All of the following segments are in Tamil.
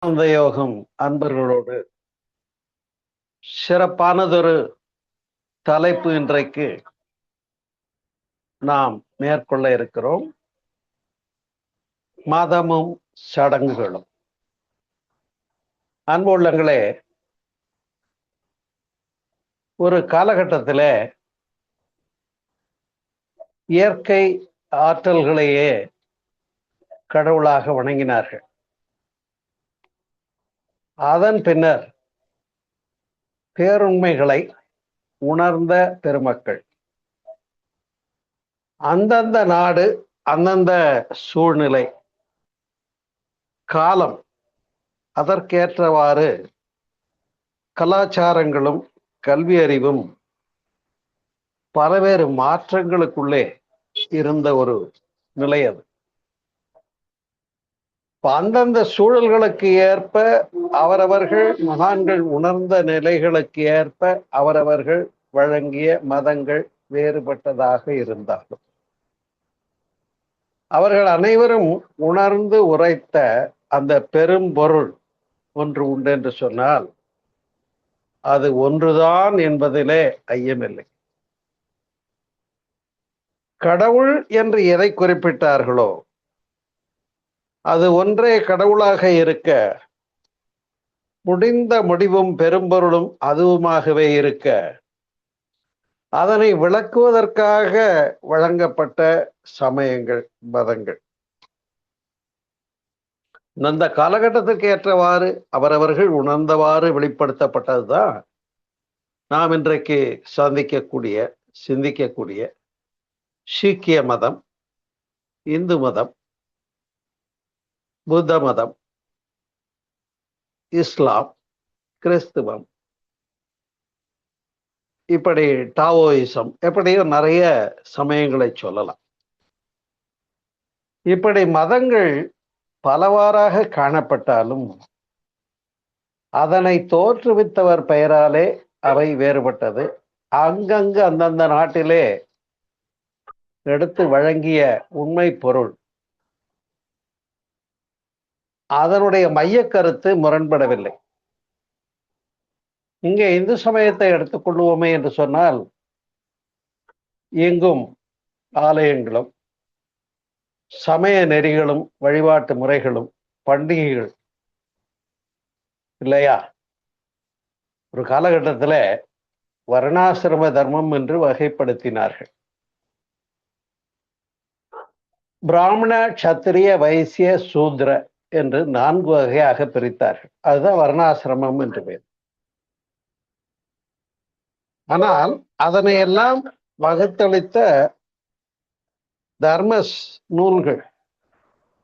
அந்த யோகம் அன்பர்களோடு சிறப்பானதொரு தலைப்பு இன்றைக்கு நாம் மேற்கொள்ள இருக்கிறோம். மதமும் சடங்குகளும். அன்பு உள்ளங்களே, ஒரு காலகட்டத்தில் இயற்கை ஆற்றல்களையே கடவுளாக வணங்கினார்கள். அதன் பின்னர் பேருண்மைகளை உணர்ந்த பெருமக்கள் அந்தந்த நாடு, அந்தந்த சூழ்நிலை, காலம், அதற்கேற்றவாறு கலாச்சாரங்களும் கல்வி அறிவும் பல்வேறு மாற்றங்களுக்குள்ளே இருந்த ஒரு நிலை அது. அந்தந்த சூழல்களுக்கு ஏற்ப அவரவர்கள் மகான்கள் உணர்ந்த நிலைகளுக்கு ஏற்ப அவரவர்கள் வழங்கிய மதங்கள் வேறுபட்டதாக இருந்தாலும் அவர்கள் அனைவரும் உணர்ந்து உரைத்த அந்த பெரும் பொருள் ஒன்று உண்டு என்று சொன்னால் அது ஒன்றுதான் என்பதிலே ஐயமில்லை. கடவுள் என்று எதை குறிப்பிட்டார்களோ அது ஒன்றே கடவுளாக இருக்க, முடிந்த முடிவும் பெரும்பொருளும் அதுவுமாகவே இருக்க, அதனை விளக்குவதற்காக வழங்கப்பட்ட சமயங்கள், மதங்கள். அந்த காலகட்டத்திற்கு ஏற்றவாறு அவரவர்கள் உணர்ந்தவாறு வெளிப்படுத்தப்பட்டதுதான் நாம் இன்றைக்கு சந்திக்கக்கூடிய, சிந்திக்கக்கூடிய சீக்கிய மதம், இந்து மதம், புத்த மதம், இஸ்லாம், கிறிஸ்துவம், இப்படி டாவோயிசம், எப்படியோ நிறைய சமயங்களை சொல்லலாம். இப்படி மதங்கள் பலவாறாக காணப்பட்டாலும் அதனை தோற்றுவித்தவர் பெயராலே அவை வேறுபட்டது. அங்கங்கு அந்தந்த நாட்டிலே எடுத்து வழங்கிய உண்மை பொருள், அதனுடைய மைய கருத்து முரண்படவில்லை. இங்கே இந்து சமயத்தை எடுத்துக்கொள்வோமே என்று சொன்னால் எங்கும் ஆலயங்களும் சமய நெறிகளும் வழிபாட்டு முறைகளும் பண்டிகைகள் இல்லையா? ஒரு காலகட்டத்தில் வர்ணாசிரம தர்மம் என்று வகைப்படுத்தினார்கள். பிராமண, சத்திரிய, வைசிய, சூத்ர என்று 4 வகையாக பிரித்தார்கள். அதுதான் வர்ணாசிரமம் என்று பேர். ஆனால் அதனை எல்லாம் வகுத்தளித்த தர்ம நூல்கள்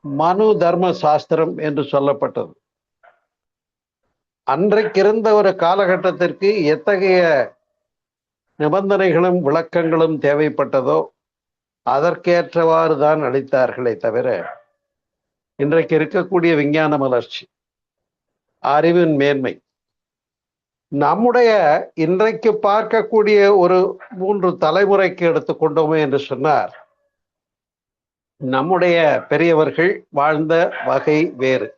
மனு தர்ம சாஸ்திரம் என்று சொல்லப்பட்டது. அன்றைக்கிருந்த ஒரு காலகட்டத்திற்கு எத்தகைய நிபந்தனைகளும் விளக்கங்களும் தேவைப்பட்டதோ அதற்கேற்றவாறு தான் அளித்தார்களே தவிர, இன்றைக்கு இருக்கக்கூடிய விஞ்ஞான வளர்ச்சி, அறிவின் மேன்மை, நம்முடைய இன்றைக்கு பார்க்கக்கூடிய ஒரு 3 தலைமுறைக்கு எடுத்துக்கொண்டோமே என்று சொன்னார், நம்முடைய பெரியவர்கள் வாழ்ந்த வகை வேறு.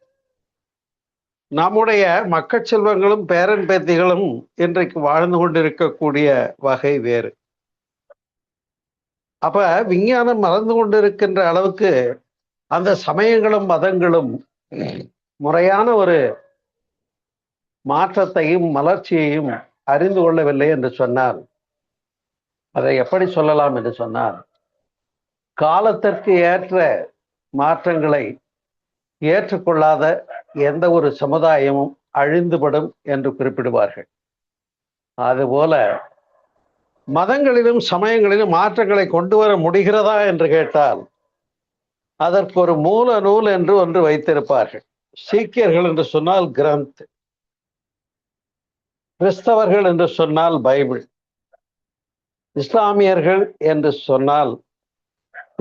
நம்முடைய மக்கள் செல்வங்களும் பேரன் பேத்திகளும் இன்றைக்கு வாழ்ந்து கொண்டிருக்கக்கூடிய வகை வேறு. அப்ப விஞ்ஞானம் மறந்து கொண்டிருக்கின்ற அளவுக்கு அந்த சமயங்களும் மதங்களும் முறையான ஒரு மாற்றத்தையும் மலர்ச்சியையும் அறிந்து கொள்ளவில்லை என்று சொன்னால் அதை எப்படி சொல்லலாம் என்று சொன்னால், காலத்திற்கு ஏற்ற மாற்றங்களை ஏற்றுக்கொள்ளாத எந்த ஒரு சமுதாயமும் அழிந்துபடும் என்று குறிப்பிடுவார்கள். அதுபோல மதங்களிலும் சமயங்களிலும் மாற்றங்களை கொண்டு வர முடிகிறதா என்று கேட்டால் அதற்கு ஒரு மூல நூல் என்று ஒன்று வைத்திருப்பார்கள். சீக்கியர்கள் என்று சொன்னால் கிரந்த், கிறிஸ்தவர்கள் என்று சொன்னால் பைபிள், இஸ்லாமியர்கள் என்று சொன்னால்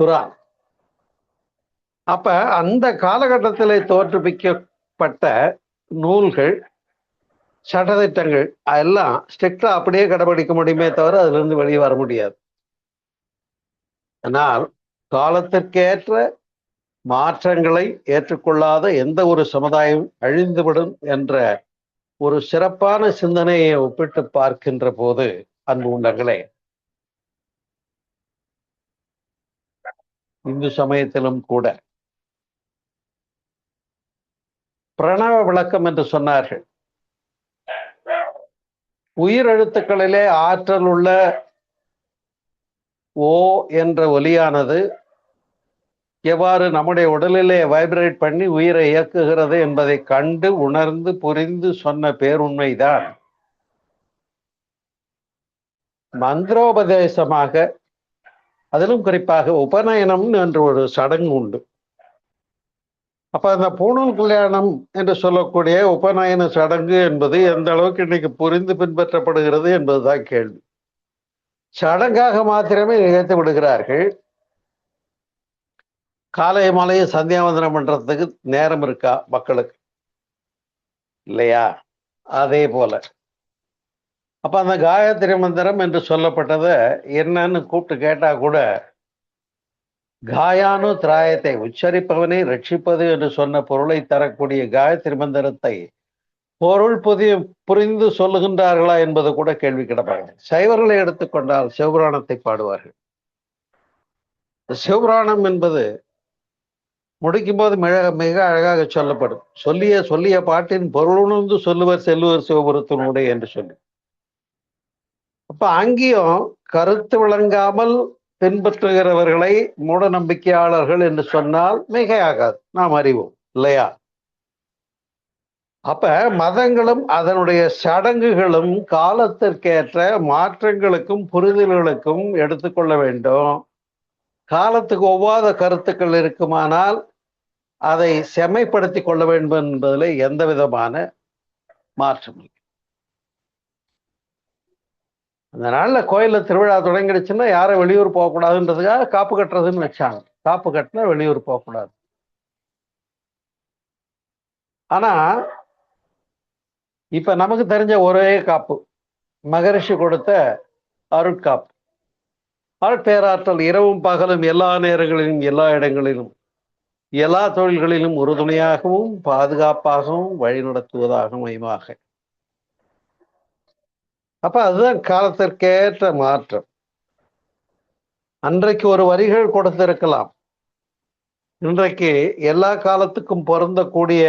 குரான். அப்ப அந்த காலகட்டத்தில் தோற்றுவிக்கப்பட்ட நூல்கள், சட்டதிட்டங்கள் எல்லாம் ஸ்ட்ரிக்டா அப்படியே கடைபிடிக்க முடியுமே தவிர அதுல இருந்து வெளியே வர முடியாது. ஆனால் காலத்திற்கேற்ற மாற்றங்களை ஏற்றுக்கொள்ளாத எந்த ஒரு சமுதாயம் அழிந்துவிடும் என்ற ஒரு சிறப்பான சிந்தனையை ஒப்பிட்டு பார்க்கின்ற போது, அன்பு உள்ளங்களே, இந்து சமயத்திலும் கூட பிரணவ விளக்கம் என்று சொன்னார்கள். உயிரெழுத்துக்களிலே ஆற்றல் உள்ள ஓ என்ற ஒலியானது எவ்வாறு நம்முடைய உடலிலே வைப்ரேட் பண்ணி உயிரை இயக்குகிறது என்பதை கண்டு உணர்ந்து புரிந்து சொன்ன பேருண்மைதான் மந்திரோபதேசமாக, அதிலும் குறிப்பாக உபநயனம் என்று ஒரு சடங்கு உண்டு. அப்ப அந்த பூணூல் கல்யாணம் என்று சொல்லக்கூடிய உபநயன சடங்கு என்பது எந்த அளவுக்கு இன்னைக்கு புரிந்து பின்பற்றப்படுகிறது என்பதுதான் கேள்வி. சடங்காக மாத்திரமே நிகழ்த்து விடுகிறார்கள். காலை மாலையை சந்தியாவந்தனம் பண்றதுக்கு நேரம் இருக்கா மக்களுக்கு? இல்லையா? அதே போல அப்ப அந்த காயத்ரி மந்திரம் என்று சொல்லப்பட்டதை என்னன்னு கூப்பிட்டு கேட்டா கூட, காயானு திராயத்தை, உச்சரிப்பவனை ரட்சிப்பது என்று சொன்ன பொருளை தரக்கூடிய காயத்ரி மந்திரத்தை பொருள் புரிந்து சொல்லுகின்றார்களா என்பது கூட கேள்வி கிடப்பாங்க. சைவர்களை எடுத்துக்கொண்டால் சிவபுராணத்தை பாடுவார்கள். சிவபுராணம் என்பது முடிக்கும் போது மிக மிக அழகாக சொல்லப்படும். சொல்லிய பாட்டின் பொருளுணர்ந்து சொல்லுவர் செல்லுவர் சிவபுரத்தினுடைய என்று சொல்லி. அப்ப அங்கேயும் கருத்து விளங்காமல் பின்பற்றுகிறவர்களை மூட நம்பிக்கையாளர்கள் என்று சொன்னால் மிகையாகாது, நாம் அறிவோம் இல்லையா? அப்ப மதங்களும் அதனுடைய சடங்குகளும் காலத்திற்கேற்ற மாற்றங்களுக்கும் புரிதல்களுக்கும் எடுத்துக்கொள்ள வேண்டும். காலத்துக்கு ஒவ்வாத கருத்துக்கள் இருக்குமானால் அதை செம்மைப்படுத்தி கொள்ள வேண்டும் என்பதில் எந்த விதமான மாற்றம் இல்லை. அந்த நாள்ல கோயில்ல திருவிழா தொடங்கிடுச்சுன்னா யாரும் வெளியூர் போகக்கூடாதுன்றதுக்காக காப்பு கட்டுறதுன்னு வச்சாங்க. காப்பு கட்டினா வெளியூர் போகக்கூடாது. ஆனா இப்ப நமக்கு தெரிஞ்ச ஒரே காப்பு மகரிஷி கொடுத்த அருட்காப்பு. பேராற்றல் இரவும் பகலும் எல்லா நேரங்களிலும் எல்லா இடங்களிலும் எல்லா தொழில்களிலும் உறுதுணையாகவும் பாதுகாப்பாகவும் வழிநடத்துவதாகவும் மையமாக. அப்ப அதுதான் காலத்திற்கேற்ற மாற்றம். அன்றைக்கு ஒரு வரிகள் கொடுத்திருக்கலாம், இன்றைக்கு எல்லா காலத்துக்கும் பொருந்தக்கூடிய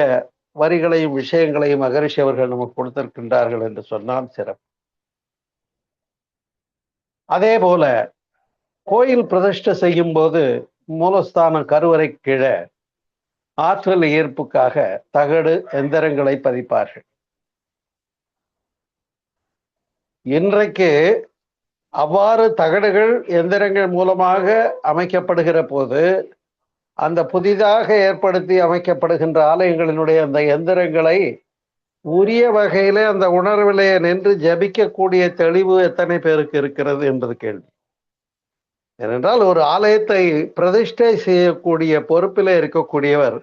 வரிகளையும் விஷயங்களையும் மகரிஷி அவர்கள் நமக்கு கொடுத்திருக்கின்றார்கள் என்று சொன்னால் சிறப்பு. அதே போல கோயில் பிரதிஷ்டை செய்யும் போது மூலஸ்தானம் கருவறை கீழே ஆற்றல் ஈர்ப்புக்காக தகடு எந்திரங்களை பதிப்பார்கள். இன்றைக்கு அவ்வாறு தகடுகள் எந்திரங்கள் மூலமாக அமைக்கப்படுகிற போது அந்த புதிதாக ஏற்படுத்தி அமைக்கப்படுகின்ற ஆலயங்களினுடைய அந்த எந்திரங்களை உரிய வகையில அந்த உணர்விலே நின்று ஜபிக்கக்கூடிய தெளிவு எத்தனை பேருக்கு இருக்கிறது என்பது கேள்வி. ஏனென்றால் ஒரு ஆலயத்தை பிரதிஷ்டை செய்யக்கூடிய பொறுப்பிலே இருக்கக்கூடியவர்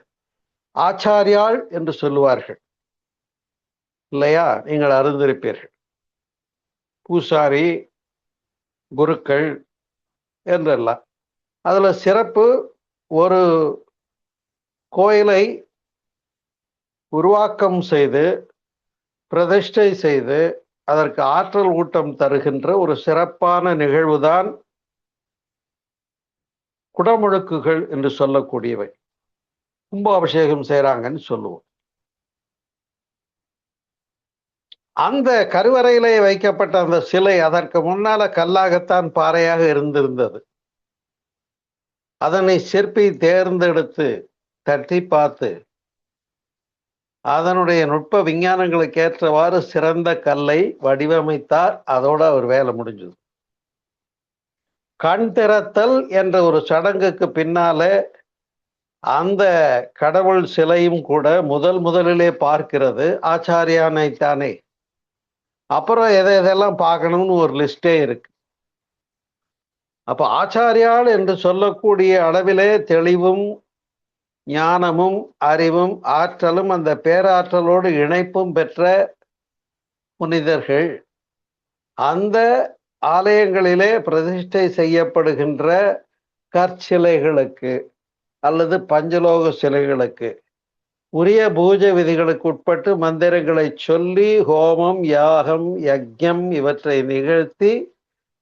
ஆச்சாரியாள் என்று சொல்லுவார்கள் இல்லையா? நீங்கள் அறிந்திருப்பீர்கள். பூசாரி, குருக்கள் என்றெல்லாம். அதுல சிறப்பு, ஒரு கோயிலை உருவாக்கம் செய்து பிரதிஷ்டை செய்து அதற்கு ஆற்றல் ஊட்டம் தருகின்ற ஒரு சிறப்பான நிகழ்வுதான் குடமுழுக்குகள் என்று சொல்லக்கூடியவை. கும்பாபிஷேகம் செய்யறாங்கன்னு சொல்லுவோம். அந்த கருவறையிலே வைக்கப்பட்ட அந்த சிலை அதற்கு முன்னால கல்லாகத்தான் பாறையாக இருந்திருந்தது. அதனை சிற்பி தேர்ந்தெடுத்து தட்டி பார்த்து அதனுடைய நுட்ப விஞ்ஞானங்களுக்கு ஏற்றவாறு சிறந்த கல்லை வடிவமைத்தார். அதோட அவர் வேலை முடிஞ்சது. கண் திறத்தல் என்ற ஒரு சடங்குக்கு பின்னாலே அந்த கடவுள் சிலையும் கூட முதலிலே பார்க்கிறது ஆச்சாரியானைத்தானே. அப்புறம் எதெல்லாம் பார்க்கணும்னு ஒரு லிஸ்டே இருக்கு. அப்ப ஆச்சாரியால் என்று சொல்லக்கூடிய அளவிலே தெளிவும் ஞானமும் அறிவும் ஆற்றலும் அந்த பேராற்றலோடு இணைப்பும் பெற்ற புனிதர்கள் அந்த ஆலயங்களிலே பிரதிஷ்டை செய்யப்படுகின்ற கற்சிலைகளுக்கு அல்லது பஞ்சலோக சிலைகளுக்கு உரிய பூஜை விதிகளுக்கு உட்பட்டு மந்திரங்களை சொல்லி ஹோமம், யாகம், யஜ்யம் இவற்றை நிகழ்த்தி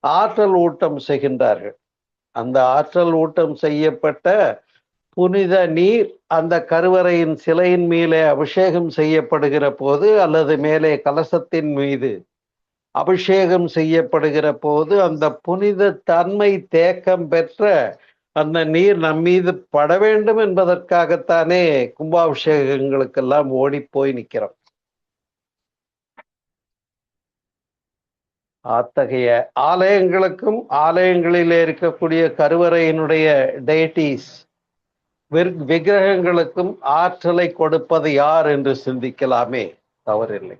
ஆற்றல் ஊட்டம் செய்கின்றார்கள். அந்த ஆற்றல் ஊட்டம் செய்யப்பட்ட புனித நீர் அந்த கருவறையின் சிலையின் மேலே அபிஷேகம் செய்யப்படுகிற போது அல்லது மேலே கலசத்தின் மீது அபிஷேகம் செய்யப்படுகிற போது அந்த புனித தன்மை தேக்கம் பெற்ற அந்த நீர் நம் மீது பட வேண்டும் என்பதற்காகத்தானே கும்பாபிஷேகங்களுக்கெல்லாம் ஓடி போய் நிற்கிறோம். அத்தகைய ஆலயங்களுக்கும் ஆலயங்களிலே இருக்கக்கூடிய கருவறையினுடைய டெய்டிஸ் விக்கிரகங்களுக்கும் ஆற்றலை கொடுப்பது யார் என்று சிந்திக்கலாமே, தவறில்லை.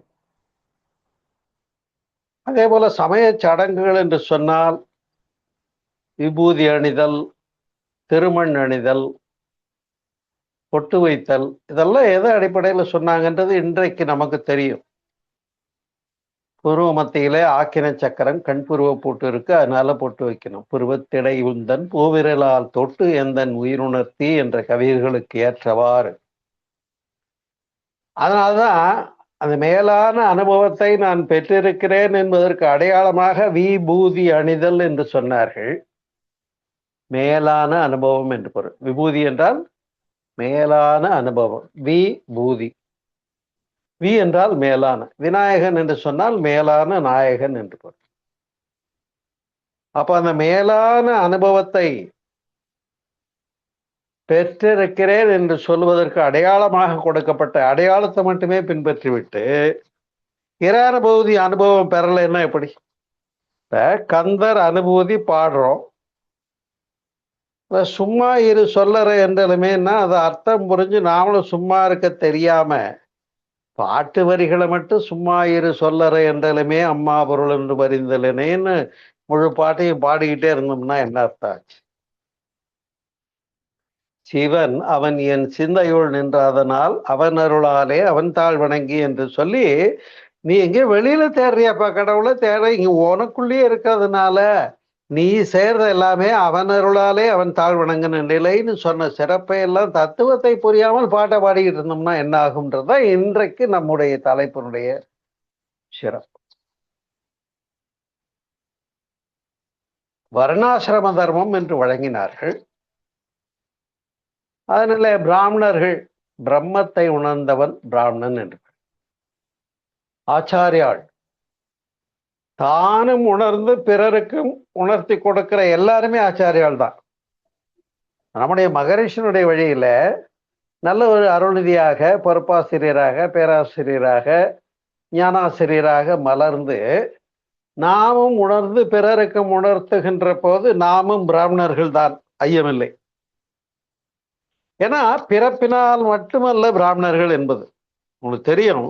அதே போல சமய சடங்குகள் என்று சொன்னால் விபூதி அணிதல், திருமண் அணிதல், பொட்டு வைத்தல், இதெல்லாம் எதை அடிப்படையில் சொன்னாங்கன்றது இன்றைக்கு நமக்கு தெரியும். புருவ மத்தியில ஆக்கின சக்கரம், கண்புருவ போட்டு இருக்கு, அதனால பொட்டு வைக்கணும். புருவத்திடை உந்தன் பூவிரலால் தொட்டு எந்தன் உயிருணர்த்தி என்ற கவிதைகளுக்கு ஏற்றவாறு. அதனால்தான் அந்த மேலான அனுபவத்தை நான் பெற்றிருக்கிறேன் என்பதற்கு அடையாளமாக விபூதி அணிதல் என்று சொன்னார்கள். மேலான அனுபவம் என்று பொருள். விபூதி என்றால் மேலான அனுபவம். விபூதி. வி என்றால் மேலான. விநாயகன் என்று சொன்னால் மேலான நாயகன் என்று பொருள். அப்ப அந்த மேலான அனுபவத்தை பெற்றிருக்கிறேன் என்று சொல்வதற்கு அடையாளமாக கொடுக்கப்பட்ட அடையாளத்தை மட்டுமே பின்பற்றிவிட்டு இறை அனுபவம் பெறலைன்னா எப்படி? கந்தர் அனுபூதி பாடுறோம், சும்மா இரு சொல்லற என்றலுமேன்னா அது அர்த்தம் புரிஞ்சு நாமளும் சும்மா இருக்க தெரியாம பாட்டு வரிகளை மட்டும் சும்மா இரு சொல்லற என்றலுமே அம்மா பொருள் என்று பரிந்தலனேன்னு முழு பாட்டையும் பாடிக்கிட்டே இருந்தோம்னா என்ன அர்த்தம் ஆச்சு? சிவன் அவன் என் சிந்தையுள் நின்றாதனால் அவன் அருளாலே அவன் தாழ் வணங்கி என்று சொல்லி, நீ எங்கே வெளியில தேடுறியாப்பா கடவுளை தேட, இங்க உனக்குள்ளேயே இருக்கிறதுனால நீ சேர்ந்த எல்லாமே அவன் அருளாலே அவன் தாழ் வணங்கின நிலைன்னு சொன்ன சிறப்பை எல்லாம் தத்துவத்தை புரியாமல் பாட்டை பாடிக்கிட்டு இருந்தோம்னா என்ன ஆகும்ன்றதுதான் இன்றைக்கு நம்முடைய தலைப்பினுடைய சிறப்பு. வர்ணாசிரம தர்மம் என்று வழங்கினார்கள். அதனால பிராமணர்கள் பிரம்மத்தை உணர்ந்தவன் பிராமணன் என்று. ஆச்சாரியாள் தானும் உணர்ந்து பிறருக்கும் உணர்த்தி கொடுக்கிற எல்லாருமே ஆச்சாரியால் தான். நம்முடைய மகரிஷனுடைய வழியில நல்ல ஒரு அருள்நிதியாக, பொறுப்பாசிரியராக, பேராசிரியராக, ஞானாசிரியராக மலர்ந்து நாமும் உணர்ந்து பிறருக்கும் உணர்த்துகின்ற போது நாமும் பிராமணர்கள் தான், ஐயமில்லை. ஏன்னா பிறப்பினால் மட்டுமல்ல பிராமணர்கள் என்பது உங்களுக்கு தெரியும்.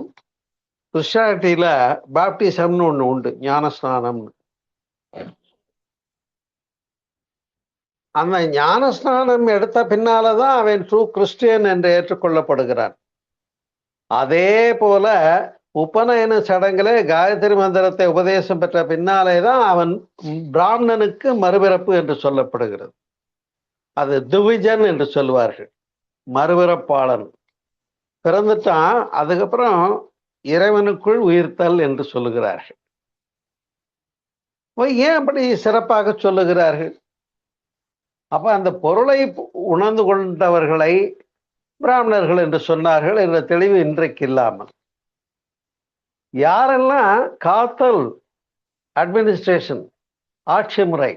கிறிஸ்டியானிட்டியில பாப்டிசம்னு ஒண்ணு உண்டு, ஞானஸ்நானம்னு. அந்த ஞானஸ்நானம் எடுத்த பின்னாலதான் அவன் ட்ரூ கிறிஸ்டியன் என்று ஏற்றுக்கொள்ளப்படுகிறான். அதே போல உபநயன சடங்குல காயத்ரி மந்திரத்தை உபதேசம் பெற்ற பின்னாலேதான் அவன் பிராமணனுக்கு மறுபிறப்பு என்று சொல்லப்படுகிறது. அது துவிஜன் என்று சொல்வார்கள், மறுபிறப்பாளன். பிறந்துட்டான், அதுக்கப்புறம் இறைவனுக்குள் உயிர்த்தல் என்று சொல்லுகிறார்கள். ஏன் அப்படி சிறப்பாக சொல்லுகிறார்கள்? அப்ப அந்த பொருளை உணர்ந்து கொண்டவர்களை பிராமணர்கள் என்று சொன்னார்கள் என்ற தெளிவு இன்றைக்கு இல்லாமல், யாரெல்லாம் காத்தல், அட்மினிஸ்ட்ரேஷன், ஆட்சி முறை,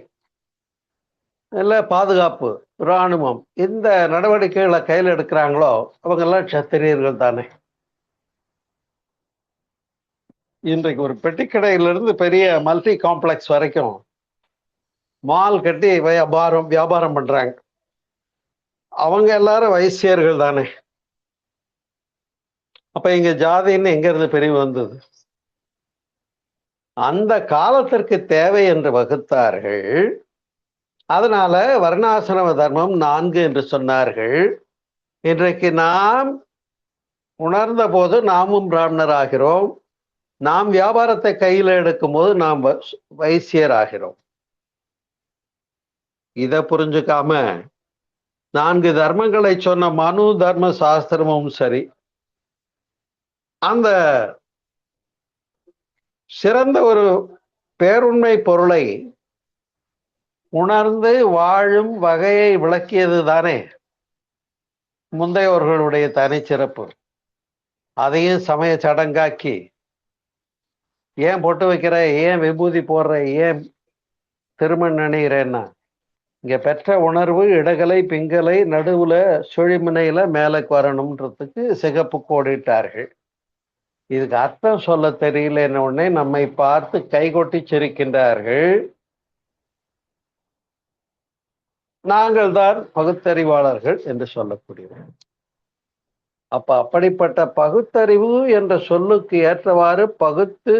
இல்ல பாதுகாப்பு, இராணுவம், இந்த நடவடிக்கைகளை கையில் எடுக்கிறாங்களோ அவங்க எல்லாம் சத்திரியர்கள் தானே. இன்றைக்கு ஒரு பெட்டிக்கடையிலிருந்து பெரிய மல்டி காம்ப்ளெக்ஸ் வரைக்கும் மால் கட்டி வியாபாரம் பண்றாங்க. அவங்க எல்லாரும் வைசியர்கள் தானே. அப்ப இங்க ஜாதின்னு எங்க இருந்து பிரிவு வந்தது? அந்த காலத்திற்கு தேவை என்று வகுத்தார்கள். அதனால வர்ணாசிரம தர்மம் 4 என்று சொன்னார்கள். இன்றைக்கு நாம் உணர்ந்த போது நாமும் பிராமணர் ஆகிறோம். நாம் வியாபாரத்தை கையில் எடுக்கும் போது நாம் வைசியர் ஆகிறோம். இதை புரிஞ்சுக்காம 4 தர்மங்களை சொன்ன மனு தர்ம சாஸ்திரமும் சரி, அந்த சிறந்த ஒரு பேருண்மை பொருளை உணர்ந்து வாழும் வகையை விளக்கியது தானே முந்தையோர்களுடைய தனிச்சிறப்பு. அதையும் சமய சடங்காக்கி, ஏன் பொட்டு வைக்கிற, ஏன் விபூதி போடுற, ஏன் திருமண் அணிகிறேன்னா, இங்க பெற்ற உணர்வு இடகலை பிங்கலை நடுவுல சுழிமுனையில மேலக்கு வரணும்ன்றதுக்கு சிகப்பு கோடிட்டார்கள். இதுக்கு அர்த்தம் சொல்ல தெரியல உடனே நம்மை பார்த்து கைகொட்டி சிரிக்கின்றார்கள். நாங்கள் தான் பகுத்தறிவாளர்கள் என்று சொல்லக்கூடியவர். அப்ப அப்படிப்பட்ட பகுத்தறிவு என்ற சொல்லுக்கு ஏற்றவாறு பகுத்து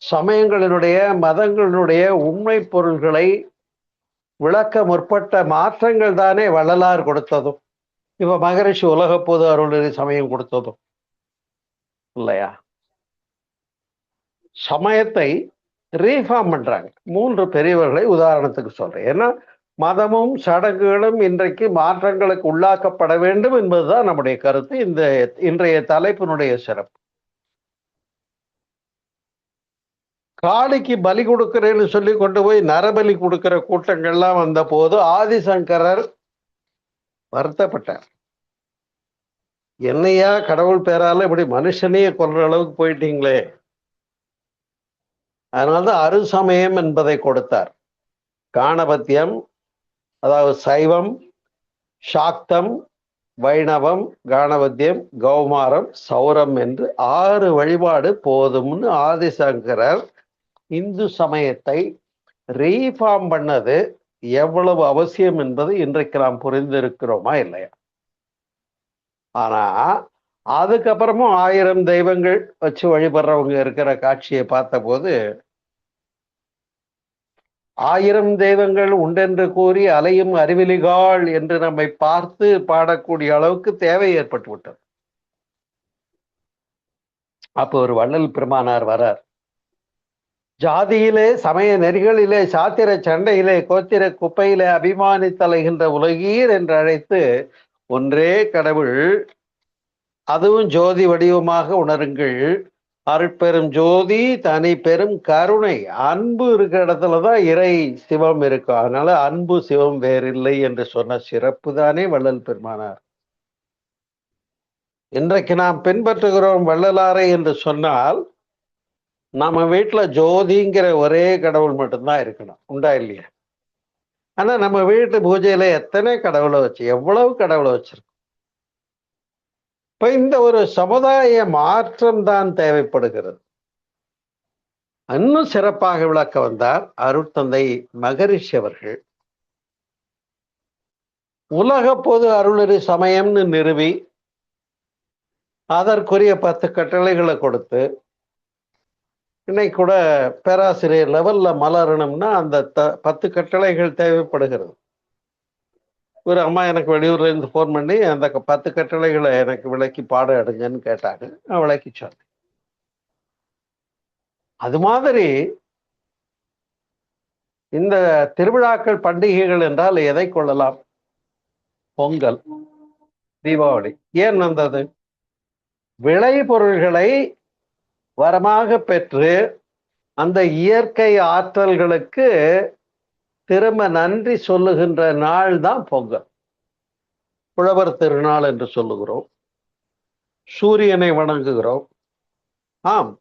சமயங்களினுடைய மதங்களினுடைய உண்மை பொருள்களை விளக்க முற்பட்ட மாற்றங்கள் தானே வள்ளலார் கொடுத்ததும், இப்ப மகரிஷி உலக பொது அருள்நெறி சமயம் கொடுத்ததும் இல்லையா? சமயத்தை ரீஃபார்ம் பண்றாங்க. 3 பெரியவர்களை உதாரணத்துக்கு சொல்றேன். ஏன்னா மதமும் சடங்குகளும் இன்றைக்கு மாற்றங்களுக்கு உள்ளாக்கப்பட வேண்டும் என்பதுதான் நம்முடைய கருத்து. இன்றைய தலைப்பினுடைய சிறப்பு. காளிக்கு பலி கொடுக்கிறேன்னு சொல்லி கொண்டு போய் நரபலி கொடுக்கிற கூட்டங்கள்லாம் வந்த போது ஆதிசங்கரர் வருத்தப்பட்டார். என்னையா கடவுள் பேரால இப்படி மனுஷனையே கொல்ற அளவுக்கு போயிட்டீங்களே. அதனால்தான் அருசமயம் என்பதை கொடுத்தார். காணபத்தியம், அதாவது சைவம், சாக்தம், வைணவம், காணபத்தியம், கௌமாரம், சௌரம் என்று 6 வழிபாடு போதும்னு ஆதிசங்கரர் இந்து சமயத்தை ரீஃபார்ம் பண்ணது எவ்வளவு அவசியம் என்பது இன்றைக்கு நாம் புரிந்திருக்கிறோமா இல்லையா? ஆனா அதுக்கப்புறமும் 1000 தெய்வங்கள் வச்சு வழிபடுறவங்க இருக்கிற காட்சியை பார்த்த போது, 1000 தெய்வங்கள் உண்டென்று கூறி அலையும் அறிவிலிகாள் என்று நம்மை பார்த்து பாடக்கூடிய அளவுக்கு தேவை ஏற்பட்டு விட்டது. அப்போ ஒரு வள்ளல் பெருமானார் வரார். ஜாதியிலே சமய நெறிகளிலே சாத்திர சண்டையிலே கோத்திர குப்பையிலே அபிமானித்தலைகின்ற உலகீர் என்று அழைத்து, ஒன்றே கடவுள், அதுவும் ஜோதி வடிவமாக உணருங்கள், அருட்பெரும் ஜோதி தனி பெரும் கருணை, அன்பு இருக்கிற இடத்துலதான் இறை சிவம் இருக்கும். அதனால அன்பு சிவம் வேறில்லை என்று சொன்ன சிறப்பு தானே வள்ளல் பெருமானார். இன்றைக்கு நாம் பின்பற்றுகிறோம் வள்ளலாரை என்று சொன்னால், நம்ம வீட்டுல ஜோதிங்கிற ஒரே கடவுள் மட்டும்தான் இருக்கணும். உண்டா இல்லையா? ஆனா நம்ம வீட்டு பூஜையில எத்தனை கடவுளை வச்சு, எவ்வளவு கடவுளை வச்சிருக்கோம். இப்ப இந்த ஒரு சமுதாய மாற்றம் தான் தேவைப்படுகிறது. இன்னும் சிறப்பாக விளக்க வந்தார் அருட்தந்தை மகரிஷி அவர்கள். உலக பொது அருள்நெறி சமயம்னு நிறுவி அதற்குரிய 10 கட்டளைகளை கொடுத்து, இன்னைக்கு கூட பேராசிரியர் லெவல்ல மலரணும்னா அந்த 10 கட்டளைகள் தேவைப்படுகிறது. ஒரு அம்மா எனக்கு வெளியூர்ல இருந்து போன் பண்ணி அந்த 10 கட்டளைகளை எனக்கு விளக்கி பாடம் எடுங்கன்னு கேட்டாங்க. நான் விளக்கி சொன்னேன். அது மாதிரி இந்த திருவிழாக்கள் பண்டிகைகள் என்றால் எதை கொள்ளலாம்? பொங்கல், தீபாவளி. ஏன் வந்தது? விளை பொருள்களை வரமாக பெற்று அந்த இயற்கை ஆற்றல்களுக்கு திரும்ப நன்றி சொல்லுகின்ற நாள் தான் பொங்கல். புலவர் திருநாள் என்று சொல்லுகிறோம். சூரியனை வணங்குகிறோம். ஆம்,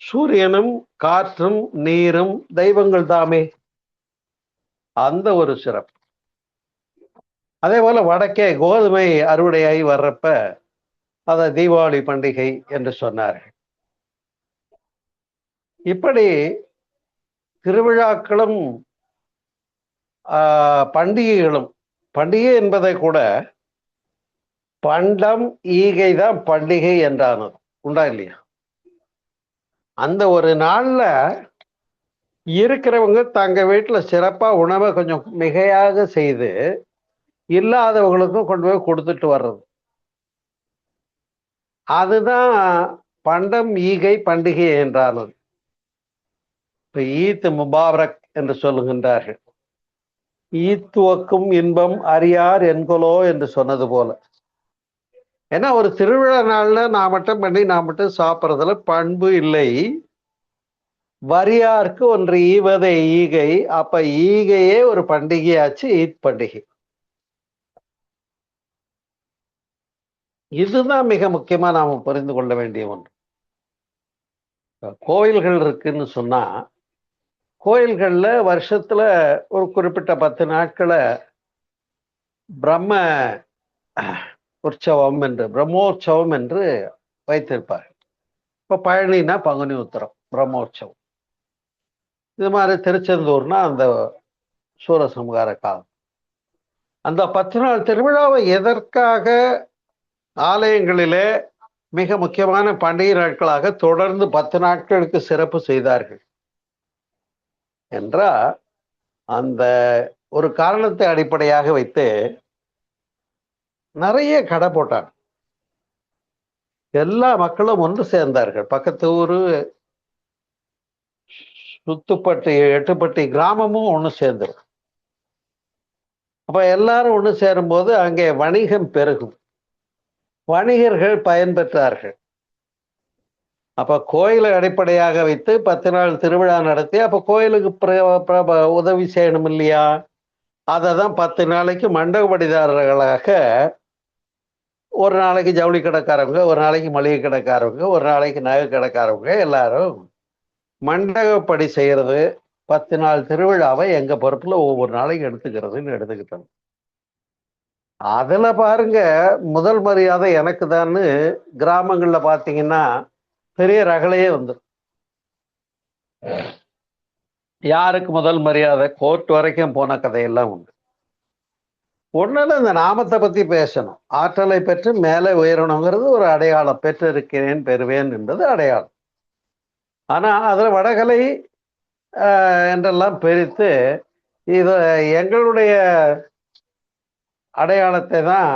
சூரியனும் காற்றும் நீரும் தெய்வங்கள் தாமே. அந்த ஒரு சிறப்பு. அதே போல வடக்கே கோதுமை அறுவடையாகி வர்றப்ப அதை தீபாவளி பண்டிகை என்று சொன்னார்கள். இப்படி திருவிழாக்களும் பண்டிகைகளும், பண்டிகை என்பதை கூட பண்டம் ஈகை தான் பண்டிகை என்றானது. உண்டா இல்லையா? அந்த ஒரு நாள்ல இருக்கிறவங்க தங்க வீட்டுல சிறப்பா உணவை கொஞ்சம் மிகையாக செய்து இல்லாதவங்களுக்கும் கொண்டு போய் கொடுத்துட்டு வர்றது, அதுதான் பண்டம் ஈகை பண்டிகை என்றானது. இப்ப ஈத் முபாரக் என்று சொல்லுகின்றார்கள். ஈத்துவக்கும் இன்பம் அறியார் என்கொலோ என்று சொன்னது போல. ஏன்னா ஒரு திருவிழா நாள்ல நான் மட்டும் பண்ணி நான் மட்டும் சாப்பிட்றதுல பண்பு இல்லை. வரியாருக்கு ஒன்று ஈவதை ஈகை. அப்ப ஈகையே ஒரு பண்டிகையாச்சு, ஈத் பண்டிகை. இதுதான் மிக முக்கியமா நாம புரிந்து கொள்ள வேண்டிய ஒன்று. கோயில்கள் இருக்குன்னு சொன்னா, கோயில்கள்ல வருஷத்துல ஒரு குறிப்பிட்ட 10 நாட்களை பிரம்ம உற்சவம் என்று, பிரம்மோற்சவம் என்று வைத்திருப்பார். இப்ப பழனினா பங்குனி உத்திரம் பிரம்மோற்சவம். இது மாதிரி திருச்செந்தூர்னா அந்த சூரசம்ஹார காலம். அந்த 10 நாள் திருவிழாவை எதற்காக ஆலயங்களிலே மிக முக்கியமான பண்டிகை நாட்களாக தொடர்ந்து 10 நாட்களுக்கு சிறப்பு செய்தார்கள் என்றால், அந்த ஒரு காரணத்தை அடிப்படையாக வைத்து நிறைய கடை போட்டாங்க. எல்லா மக்களும் ஒன்று சேர்ந்தார்கள். பக்கத்து ஊரு சுத்துப்பட்டி எட்டுப்பட்டி கிராமமும் ஒன்று சேர்ந்துடும். அப்ப எல்லாரும் ஒன்று சேரும்போது அங்கே வணிகம் பெருகும், வணிகர்கள் பயன்பெற்றார்கள். அப்ப கோயிலை அடிப்படையாக வைத்து 10 நாள் திருவிழா நடத்தி அப்ப கோயிலுக்கு உதவி செய்யணும் இல்லையா? அதை தான் 10 நாளைக்கு மண்டபடிதாரர்களாக, ஒரு நாளைக்கு ஜவுளி கடைக்காரவங்க, ஒரு நாளைக்கு மளிகை கடைக்காரவங்க, ஒரு நாளைக்கு நகை கடைக்காரவங்க எல்லாரும் மண்டபப்படி செய்யறது. 10 நாள் திருவிழாவை எங்க பொறுப்புல ஒவ்வொரு நாளைக்கு எடுத்துக்கிறதுன்னு எடுத்துக்கிட்டோம். அதுல பாருங்க, முதல் மரியாதை எனக்கு தான்னு கிராமங்கள்ல பாத்தீங்கன்னா பெரிய ரகலையே வந்துடும். யாருக்கு முதல் மரியாதை, கோர்ட் வரைக்கும் போன கதையெல்லாம் உண்டு. ஒண்ணுல இந்த நாமத்தை பத்தி பேசணும். ஆற்றலை பெற்று மேலே உயரணுங்கிறது ஒரு அடையாளம். பெற்று இருக்கிறேன் பெறுவேன் என்பது அடையாளம். ஆனா அதுல வடகலை என்றெல்லாம் பிரித்து இது எங்களுடைய அடையாளத்தை தான்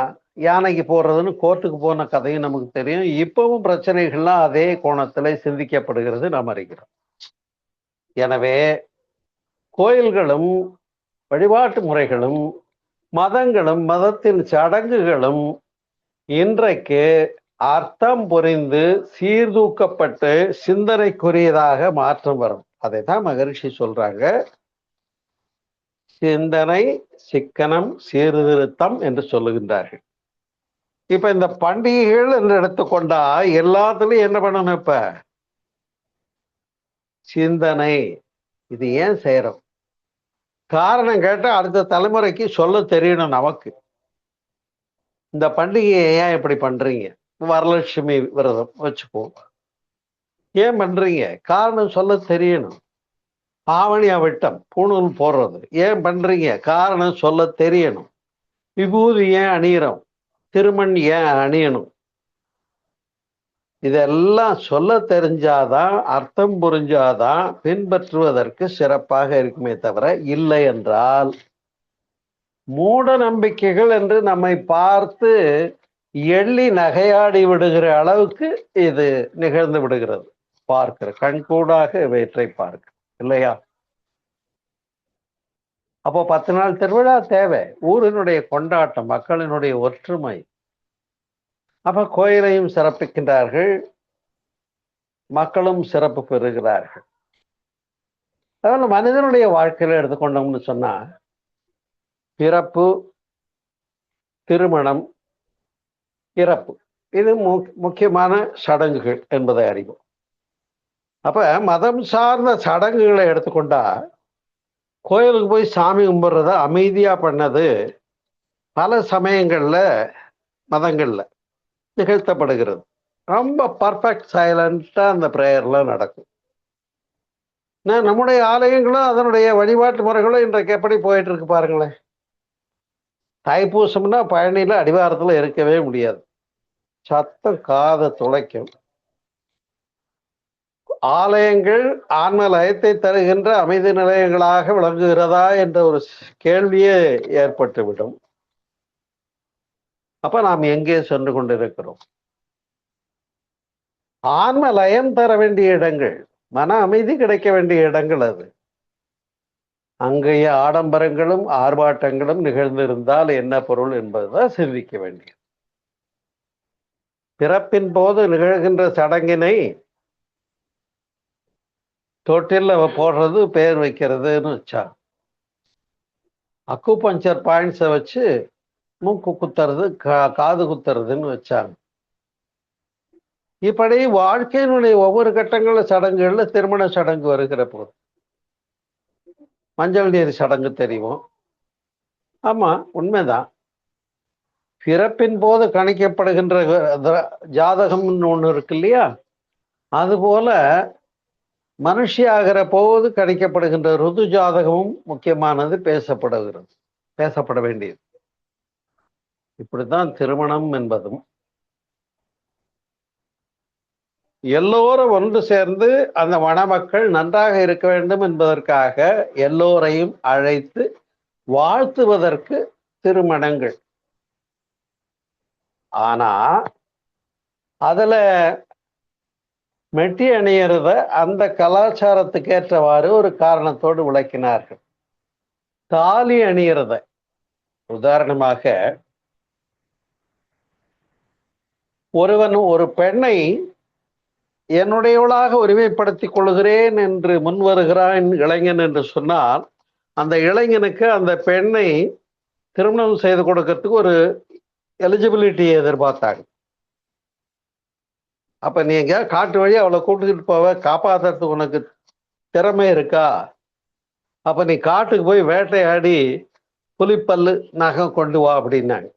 யானைக்கு போடுறதுன்னு கோர்ட்டுக்கு போன கதையும் நமக்கு தெரியும். இப்பவும் பிரச்சனைகள்லாம் அதே கோணத்துல சிந்திக்கப்படுகிறது நாம் அறிகிறோம். எனவே கோயில்களும் வழிபாட்டு முறைகளும் மதங்களும் மதத்தின் சடங்குகளும் இன்றைக்கு அர்த்தம் புரிந்து சீர்தூக்கப்பட்டு சிந்தனைக்குரியதாக மாற்றம் வரும். அதை தான் மகரிஷி சொல்றாங்க, சிந்தனை சிக்கனம் சீர்திருத்தம் என்று சொல்லுகின்றார்கள். இப்ப இந்த பண்டிகைகள் என்று எடுத்துக்கொண்டா எல்லாத்துலயும் என்ன பண்ணணும்? இப்ப சிந்தனை. இது ஏன் செய்யறோம்? காரணம் கேட்டா அடுத்த தலைமுறைக்கு சொல்ல தெரியணும் நமக்கு. இந்த பண்டிகையை ஏன் இப்படி பண்றீங்க? வரலட்சுமி விரதம் வச்சுப்போம், ஏன் பண்றீங்க? காரணம் சொல்ல தெரியணும். ஆவணி அவிட்டம் பூணூல் போடுறது ஏன் பண்றீங்க? காரணம் சொல்ல தெரியணும். விபூதி ஏன் அணியறோம்? திருமண் ஏன் அணியணும்? இதெல்லாம் சொல்ல தெரிஞ்சாதான், அர்த்தம் புரிஞ்சாதான் பின்பற்றுவதற்கு சிறப்பாக இருக்குமே தவிர, இல்லை என்றால் மூட நம்பிக்கைகள் என்று நம்மை பார்த்து எள்ளி நகையாடி விடுகிற அளவுக்கு இது நிகழ்ந்து விடுகிறது. பார்க்கிற கண்கூடாக இவற்றை பார்க்க இல்லையா? அப்போ 10 நாள் திருவிழா தேவை, ஊரினுடைய கொண்டாட்டம், மக்களினுடைய ஒற்றுமை. அப்ப கோயிலையும் சிறப்பிக்கின்றார்கள், மக்களும் சிறப்பு பெறுகிறார்கள். அதனால மனிதனுடைய வாழ்க்கையில எடுத்துக்கொண்டோம்னு சொன்னா, பிறப்பு, திருமணம், இறப்பு, இது முக்கியமான சடங்குகள் என்பதை அறிவோம். அப்ப மதம் சார்ந்த சடங்குகளை எடுத்துக்கொண்டா, கோயிலுக்கு போய் சாமி கும்பிடுறத அமைதியா பண்ணது பல சமயங்கள்ல மதங்கள்ல நிகழ்த்தப்படுகிறது. ரொம்ப பர்ஃபெக்ட் சைலண்டா அந்த பிரேயர்லாம் நடக்கும். நம்முடைய ஆலயங்களும் அதனுடைய வழிபாட்டு முறைகளும் இன்றைக்கு எப்படி போயிட்டு இருக்கு பாருங்களேன். தைப்பூசம்னா பழனியில அடிவாரத்துல இருக்கவே முடியாது, சத்தம் காதை துளைக்கும். ஆலயங்கள் ஆன்ம லயத்தை தருகின்ற அமைதி நிலையங்களாக விளங்குகிறதா என்ற ஒரு கேள்வியே ஏற்பட்டுவிடும். அப்ப நாம் எங்கே சென்று கொண்டிருக்கிறோம்? ஆன்ம லயம் தர வேண்டிய இடங்கள், மன அமைதி கிடைக்க வேண்டிய இடங்கள் அது. அங்கேயே ஆடம்பரங்களும் ஆர்ப்பாட்டங்களும் நிகழ்ந்திருந்தால் என்ன பொருள் என்பதுதான் சிந்திக்க வேண்டியது. பிறப்பின் போது நிகழ்கின்ற சடங்கினை தொட்டில் போடுறது, பேர் வைக்கிறதுன்னு வச்சாங்க. அக்குபஞ்சர் பாயிண்ட்ஸை வச்சு மூக்கு குத்துறது, காது குத்துறதுன்னு வச்சாங்க. இப்படி வாழ்க்கையினுடைய ஒவ்வொரு கட்டங்கள சடங்குகள்ல திருமண சடங்கு வருகிற போது மஞ்சள் நீர் சடங்கு தெரியும். ஆமா, உண்மைதான். பிறப்பின் போது கணிக்கப்படுகின்ற ஜாதகம்னு ஒண்ணு இருக்கு இல்லையா, அதுபோல மனுஷி ஆகிற போது கணிக்கப்படுகின்ற ருது ஜாதகமும் முக்கியமானது, பேசப்பட வேண்டியது. இப்படித்தான் திருமணம் என்பதும் எல்லோரும் ஒன்று சேர்ந்து அந்த மணமக்கள் நன்றாக இருக்க வேண்டும் என்பதற்காக எல்லோரையும் அழைத்து வாழ்த்துவதற்கு திருமணங்கள். ஆனா அதுல மெட்டி அணியறத அந்த கலாச்சாரத்துக்கு ஏற்றவாறு ஒரு காரணத்தோடு விளக்கினார்கள். தாலி அணியறத உதாரணமாக, ஒருவன் ஒரு பெண்ணை என்னுடையவளாக உரிமைப்படுத்திக் கொள்கிறேன் என்று முன் வருகிறான் இளைஞன் என்று சொன்னால், அந்த இளைஞனுக்கு அந்த பெண்ணை திருமணம் செய்து கொடுக்கறதுக்கு ஒரு எலிஜிபிலிட்டியை எதிர்பார்த்தாங்க. அப்ப நீங்க காட்டு வழி அவளை கூட்டிட்டு போவ, காப்பாத்துறதுக்கு உனக்கு திறமை இருக்கா? அப்ப நீ காட்டுக்கு போய் வேட்டையாடி புலிப்பல்லு நகம் கொண்டு வா அப்படின்னாங்க.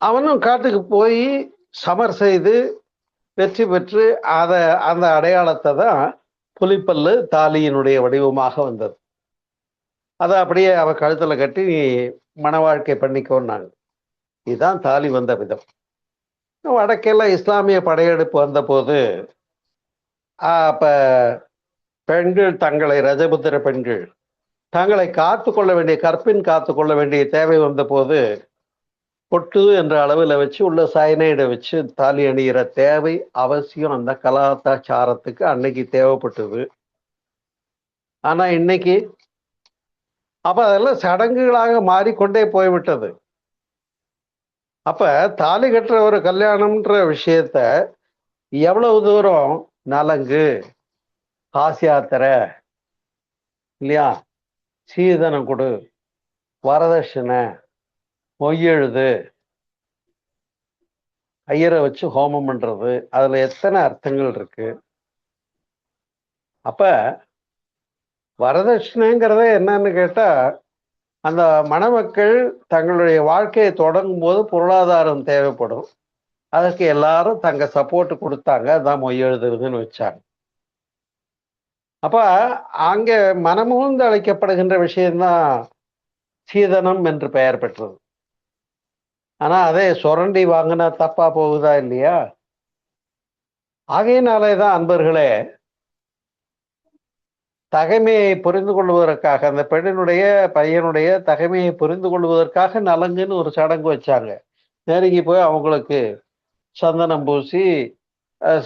அவனும் காட்டுக்கு போய் சமர் செய்து வெற்றி பெற்று அந்த அடையாளத்தை தான் புலிப்பல்லு தாலியினுடைய வடிவமாக வந்தது. அதை அப்படியே அவ கழுத்துல கட்டி மன வாழ்க்கை பண்ணிக்கோன்னாங்க. இதுதான் தாலி வந்த விதம். வடக்கெல்லாம் இஸ்லாமிய படையெடுப்பு வந்த போது அப்ப பெண்கள் தங்களை, ரஜபுத்திர பெண்கள் தங்களை காத்து கொள்ள வேண்டிய, கற்பின் காத்து கொள்ள வேண்டிய தேவை வந்த போது பொட்டு என்ற அளவில் வச்சு உள்ள சயனைடை வச்சு தாலி அணிகிற தேவை அவசியம் அந்த கலாச்சாரத்துக்கு அன்னைக்கு தேவைப்பட்டது. ஆனா இன்னைக்கு அப்ப அதெல்லாம் சடங்குகளாக மாறிக்கொண்டே போய்விட்டது. அப்ப தாலி கட்டுற ஒரு கல்யாணம்ன்ற விஷயத்த எவ்வளவு தூரம் நலங்கு, காசு யாத்திரை இல்லையா, சீதனம் கொடு, வரதட்சணை, மொய்யெழுது, ஐயரை வச்சு ஹோமம் பண்றது, அதுல எத்தனை அர்த்தங்கள் இருக்கு. அப்ப வரதட்சணைங்கிறத என்னன்னு கேட்டா, அந்த மணமக்கள் தங்களுடைய வாழ்க்கையை தொடங்கும் போது பொருளாதாரம் தேவைப்படும், அதற்கு எல்லாரும் தங்க சப்போர்ட் கொடுத்தாங்க, அதான் மொய்யெழுதுறதுன்னு வச்சாங்க. அப்ப அங்க மனமுகந்து அழைக்கப்படுகின்ற விஷயம்தான் சீதனம் என்று பெயர் பெற்றது. ஆனா அதே சுரண்டி வாங்கினா தப்பா போகுதா இல்லையா? ஆகையினாலேதான் அன்பர்களே, தகைமையை புரிந்து கொள்வதற்காக, அந்த பெண்ணினுடைய பையனுடைய தகைமையை புரிந்து கொள்வதற்காக நலங்குன்னு ஒரு சடங்கு வச்சாங்க. நெருங்கி போய் அவங்களுக்கு சந்தனம் பூசி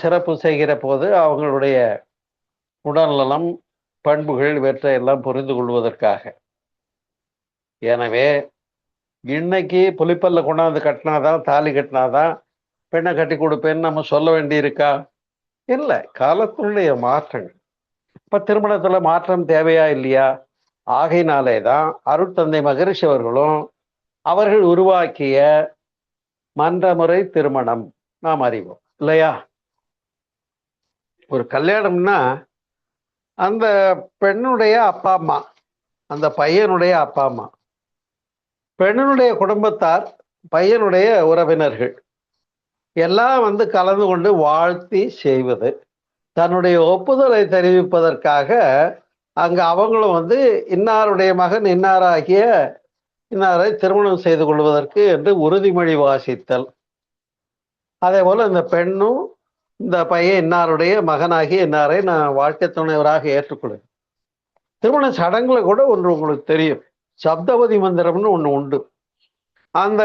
சிறப்பு செய்கிற போது அவங்களுடைய உடல்நலம், பண்புகள், இவற்றை எல்லாம் புரிந்து கொள்வதற்காக. எனவே இன்னைக்கு புலிப்பல்ல கொண்டாந்து கட்டினாதான், தாலி கட்டினாதான் பெண்ணை கட்டி கொடுப்பேன்னு நம்ம சொல்ல வேண்டி இருக்கா? இல்லை. காலத்தினுடைய மாற்றங்கள். இப்ப திருமணத்துல மாற்றம் தேவையா இல்லையா? ஆகையினாலேதான் அருட்தந்தை மகரிஷி அவர்களும் அவர்கள் உருவாக்கிய மன்றமுறை திருமணம் நாம் அறிவோம் இல்லையா? ஒரு கல்யாணம்னா அந்த பெண்ணுடைய அப்பா அம்மா, அந்த பையனுடைய அப்பா அம்மா, பெண்ணுடைய குடும்பத்தார், பையனுடைய உறவினர்கள் எல்லாம் கலந்து கொண்டு வாழ்த்தி செய்வது, தன்னுடைய ஒப்புதலை தெரிவிப்பதற்காக அங்க அவங்களும் இன்னாருடைய மகன் இன்னாராகிய இன்னாரை திருமணம் செய்து கொள்வதற்கு என்று உறுதிமொழி வாசித்தல். அதே போல இந்த பெண்ணும் இந்த பையன் இன்னாருடைய மகனாகிய இன்னாரை நான் வாழ்க்கை துணைவராக ஏற்றுக்கொள்வேன். திருமண சடங்குல கூட ஒன்று உங்களுக்கு தெரியும், சப்தபதி மந்திரம்னு ஒண்ணு உண்டு. அந்த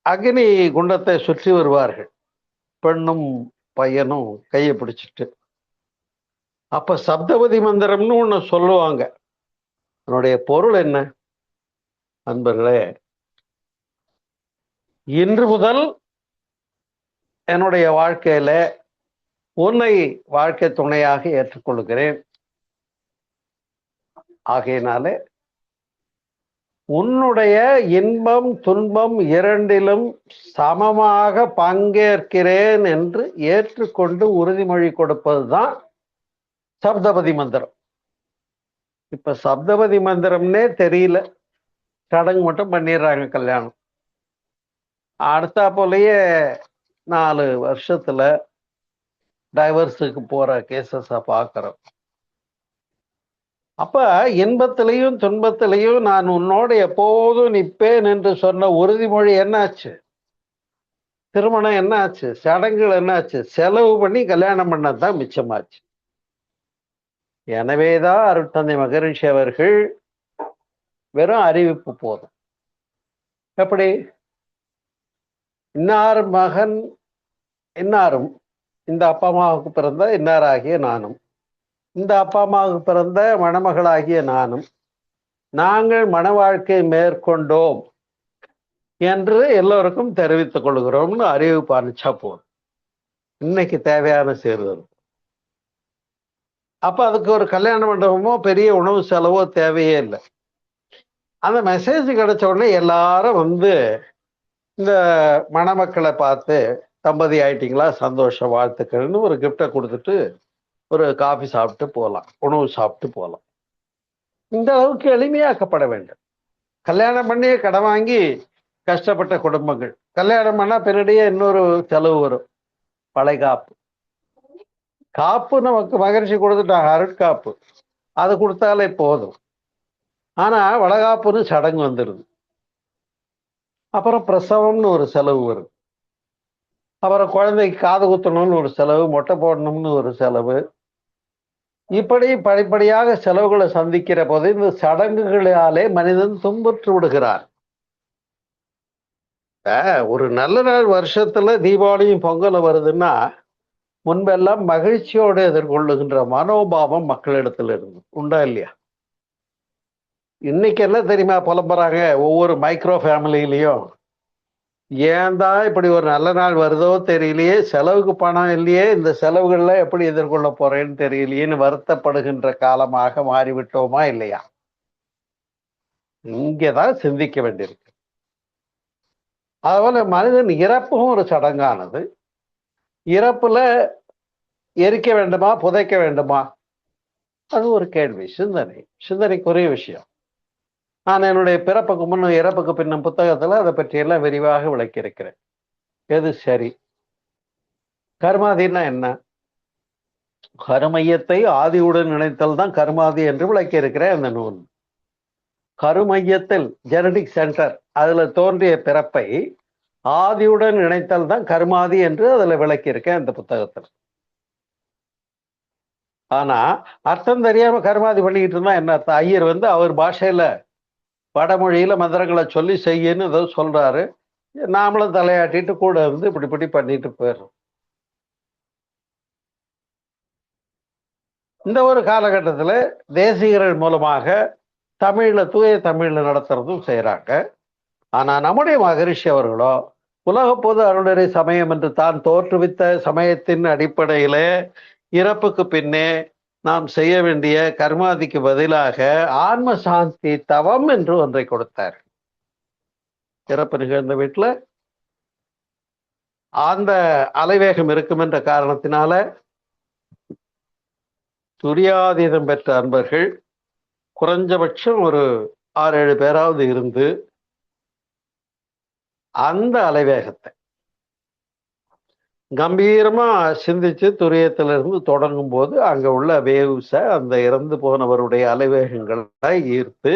அக்னி குண்டத்தை சுற்றி வருவார்கள், பெண்ணும் பையனும் கையை பிடிச்சிட்டு. அப்ப சப்தபதி மந்திரம்னு ஒண்ணு சொல்லுவாங்க. அதனுடைய பொருள் என்ன அன்பர்களே? இன்று முதல் என்னுடைய வாழ்க்கையில உன்னை வாழ்க்கை துணையாக ஏற்றுக்கொள்கிறேன். ஆகையினாலே உன்னுடைய இன்பம் துன்பம் இரண்டிலும் சமமாக பங்கேற்கிறேன் என்று ஏற்றுக்கொண்டு உறுதிமொழி கொடுப்பதுதான் சப்தபதி மந்திரம். இப்ப சப்தபதி மந்திரம்னே தெரியல, சடங்கு மட்டும் பண்ணிடுறாங்க கல்யாணம். அடுத்தா போலயே 4 வருஷத்துல டைவர்ஸுக்கு போற கேசஸ பார்க்கிறோம். அப்ப இன்பத்திலையும் துன்பத்திலையும் நான் உன்னோடு எப்போதும் நிற்பேன் என்று சொன்ன உறுதிமொழி என்னாச்சு? திருமணம் என்னாச்சு? சடங்குகள் என்னாச்சு? செலவு பண்ணி கல்யாணம் பண்ணதான் மிச்சமாச்சு. எனவேதான் அருட்தந்தை மகரிஷி அவர்கள் வெறும் அறிவிப்பு போதும். எப்படி? இன்னார் மகன் இன்னாரும், இந்த அப்பா அம்மாவுக்கு பிறந்த இன்னாராகிய நானும், இந்த அப்பா அம்மாவுக்கு பிறந்த மணமகளாகிய நானும், நாங்கள் மன வாழ்க்கை மேற்கொண்டோம் என்று எல்லோருக்கும் தெரிவித்துக் கொள்கிறோம்னு அறிவிப்பு அனுப்பிச்சா போதும். இன்னைக்கு தேவையான சேர்வது. அப்ப அதுக்கு ஒரு கல்யாண மண்டபமோ பெரிய உணவு செலவோ தேவையே இல்லை. அந்த மெசேஜ் கிடைச்ச உடனே எல்லாரும் வந்து இந்த மணமக்களை பார்த்து தம்பதி ஆயிட்டீங்களா, சந்தோஷ வாழ்த்துக்கள்னு ஒரு கிஃப்டை கொடுத்துட்டு ஒரு காஃபி சாப்பிட்டு போகலாம், உணவு சாப்பிட்டு போகலாம். இந்த அளவுக்கு எளிமையாக்கப்பட வேண்டும். கல்யாணம் பண்ணி கடன் வாங்கி கஷ்டப்பட்ட குடும்பங்கள், கல்யாணம் பண்ணா பின்னாடியே இன்னொரு செலவு வரும், வளைகாப்பு. காப்பு நமக்கு மகிழ்ச்சி கொடுத்துட்டாங்க, அருட்காப்பு, அது கொடுத்தாலே போதும். ஆனா வளகாப்புன்னு சடங்கு வந்துடுது. அப்புறம் பிரசவம்னு ஒரு செலவு வரும். அப்புறம் குழந்தைக்கு காது குத்தணும்னு ஒரு செலவு, மொட்டை போடணும்னு ஒரு செலவு. இப்படி படிப்படியாக செலவுகளை சந்திக்கிற போது இந்த சடங்குகளாலே மனிதன் துன்புற்று விடுகிறார். ஒரு நல்ல நாள் வருஷத்துல தீபாவளியும் பொங்கலும் வருதுன்னா முன்பெல்லாம் மகிழ்ச்சியோடு எதிர்கொள்ளுகின்ற மனோபாவம் மக்களிடத்துல இருந்து உண்டா இல்லையா? இன்னைக்கு என்ன தெரியுமா புலம்புறாங்க ஒவ்வொரு மைக்ரோ ஃபேமிலியிலையும்? ஏன் தான் இப்படி ஒரு நல்ல நாள் வருதோ தெரியலையே, செலவுக்கு பணம் இல்லையே, இந்த செலவுகள்ல எப்படி எதிர்கொள்ள போறேன்னு தெரியலையேன்னு வருத்தப்படுகின்ற காலமாக மாறிவிட்டோமா இல்லையா? இங்கதான் சிந்திக்க வேண்டியிருக்கு. அதுபோல மனிதன் இறப்பும் ஒரு சடங்கானது. இறப்புல எரிக்க வேண்டுமா புதைக்க வேண்டுமா, அது ஒரு கேள்வி, சிந்தனைக்குரிய விஷயம். நான் என்னுடைய பிறப்புக்கு முன்னும் இறப்புக்கு பின்னும் புத்தகத்துல அதை பற்றியெல்லாம் விரிவாக விளக்கியிருக்கிறேன். எது சரி? கர்மாதின்னா என்ன? கருமையத்தை ஆதியுடன் நினைத்தல் தான் கர்மாதி என்று விளக்கியிருக்கிறேன் அந்த நூல். கருமையத்தில் ஜெனடிக் சென்டர், அதுல தோன்றிய பிறப்பை ஆதியுடன் இணைத்தல் தான் கர்மாதி என்று அதுல விளக்கியிருக்கேன் அந்த புத்தகத்துல. ஆனா அர்த்தம் தெரியாம கர்மாதி பண்ணிக்கிட்டு இருந்தா என்ன அர்த்தம்? ஐயர் வந்து அவர் பாஷையில வடமொழியில மந்திரங்களை சொல்லி செய்யன்னு ஏதோ சொல்றாரு, நாமளும் தலையாட்டிட்டு கூட இருந்து இப்படி பண்ணிட்டு போயிடுறோம். இந்த ஒரு காலகட்டத்துல தேசிகர்கள் மூலமாக தமிழ்ல தூய தமிழ்ல நடத்துறதும் செய்யறாங்க. ஆனா நம்முடைய மகரிஷி அவர்களோ உலக பொது அருளரை சமயம் என்று தான் தோற்றுவித்த சமயத்தின் அடிப்படையில இறப்புக்கு பின்னே நாம் செய்ய வேண்டிய கர்மாதிக்கு பதிலாக ஆன்ம சாந்தி தவம் என்று ஒன்றை கொடுத்தார். இறப்பு நிகழ்ந்த வீட்டுல அந்த அலைவேகம் இருக்கும் என்ற காரணத்தினால துரியாதீதம் பெற்ற அன்பர்கள் குறைஞ்சபட்சம் ஒரு 6-7 பேராவது இருந்து அந்த அலைவேகத்தை கம்பீரமா சிந்திச்சு துரியத்திலிருந்து தொடங்கும் போது அங்க உள்ள வேவ்ஸ அந்த இறந்து போனவருடைய அலைவேகங்களை ஈர்த்து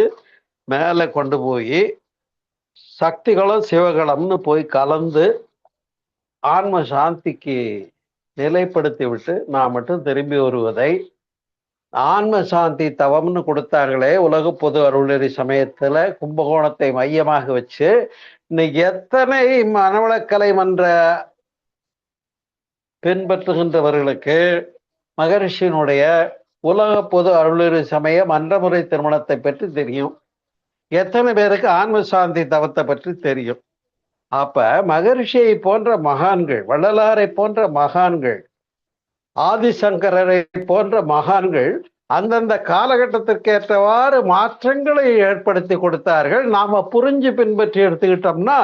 மேல கொண்டு போய் சக்திகளும் சிவகளம்னு போய் கலந்து ஆன்ம சாந்திக்கு நிலைப்படுத்தி விட்டு நான் மட்டும் திரும்பி வருவதை ஆன்ம சாந்தி தவம்னு கொடுத்தாங்களே உலக பொது அருள்நெறி சமயத்துல கும்பகோணத்தை மையமாக வச்சு இன்னைக்கு எத்தனை மனவளக்கலை மன்ற பின்பற்றுகின்றவர்களுக்கு மகரிஷியினுடைய உலக பொது அருளிரு சமய மன்றமுறை திருமணத்தை பற்றி தெரியும். எத்தனை பேருக்கு ஆன்ம சாந்தி தவத்தை பற்றி தெரியும். அப்ப மகரிஷியை போன்ற மகான்கள், வள்ளலாரை போன்ற மகான்கள், ஆதிசங்கரரை போன்ற மகான்கள் அந்தந்த காலகட்டத்திற்கு ஏற்றவாறு மாற்றங்களை ஏற்படுத்தி கொடுத்தார்கள். நாம புரிஞ்சு பின்பற்றி எடுத்துக்கிட்டோம்னா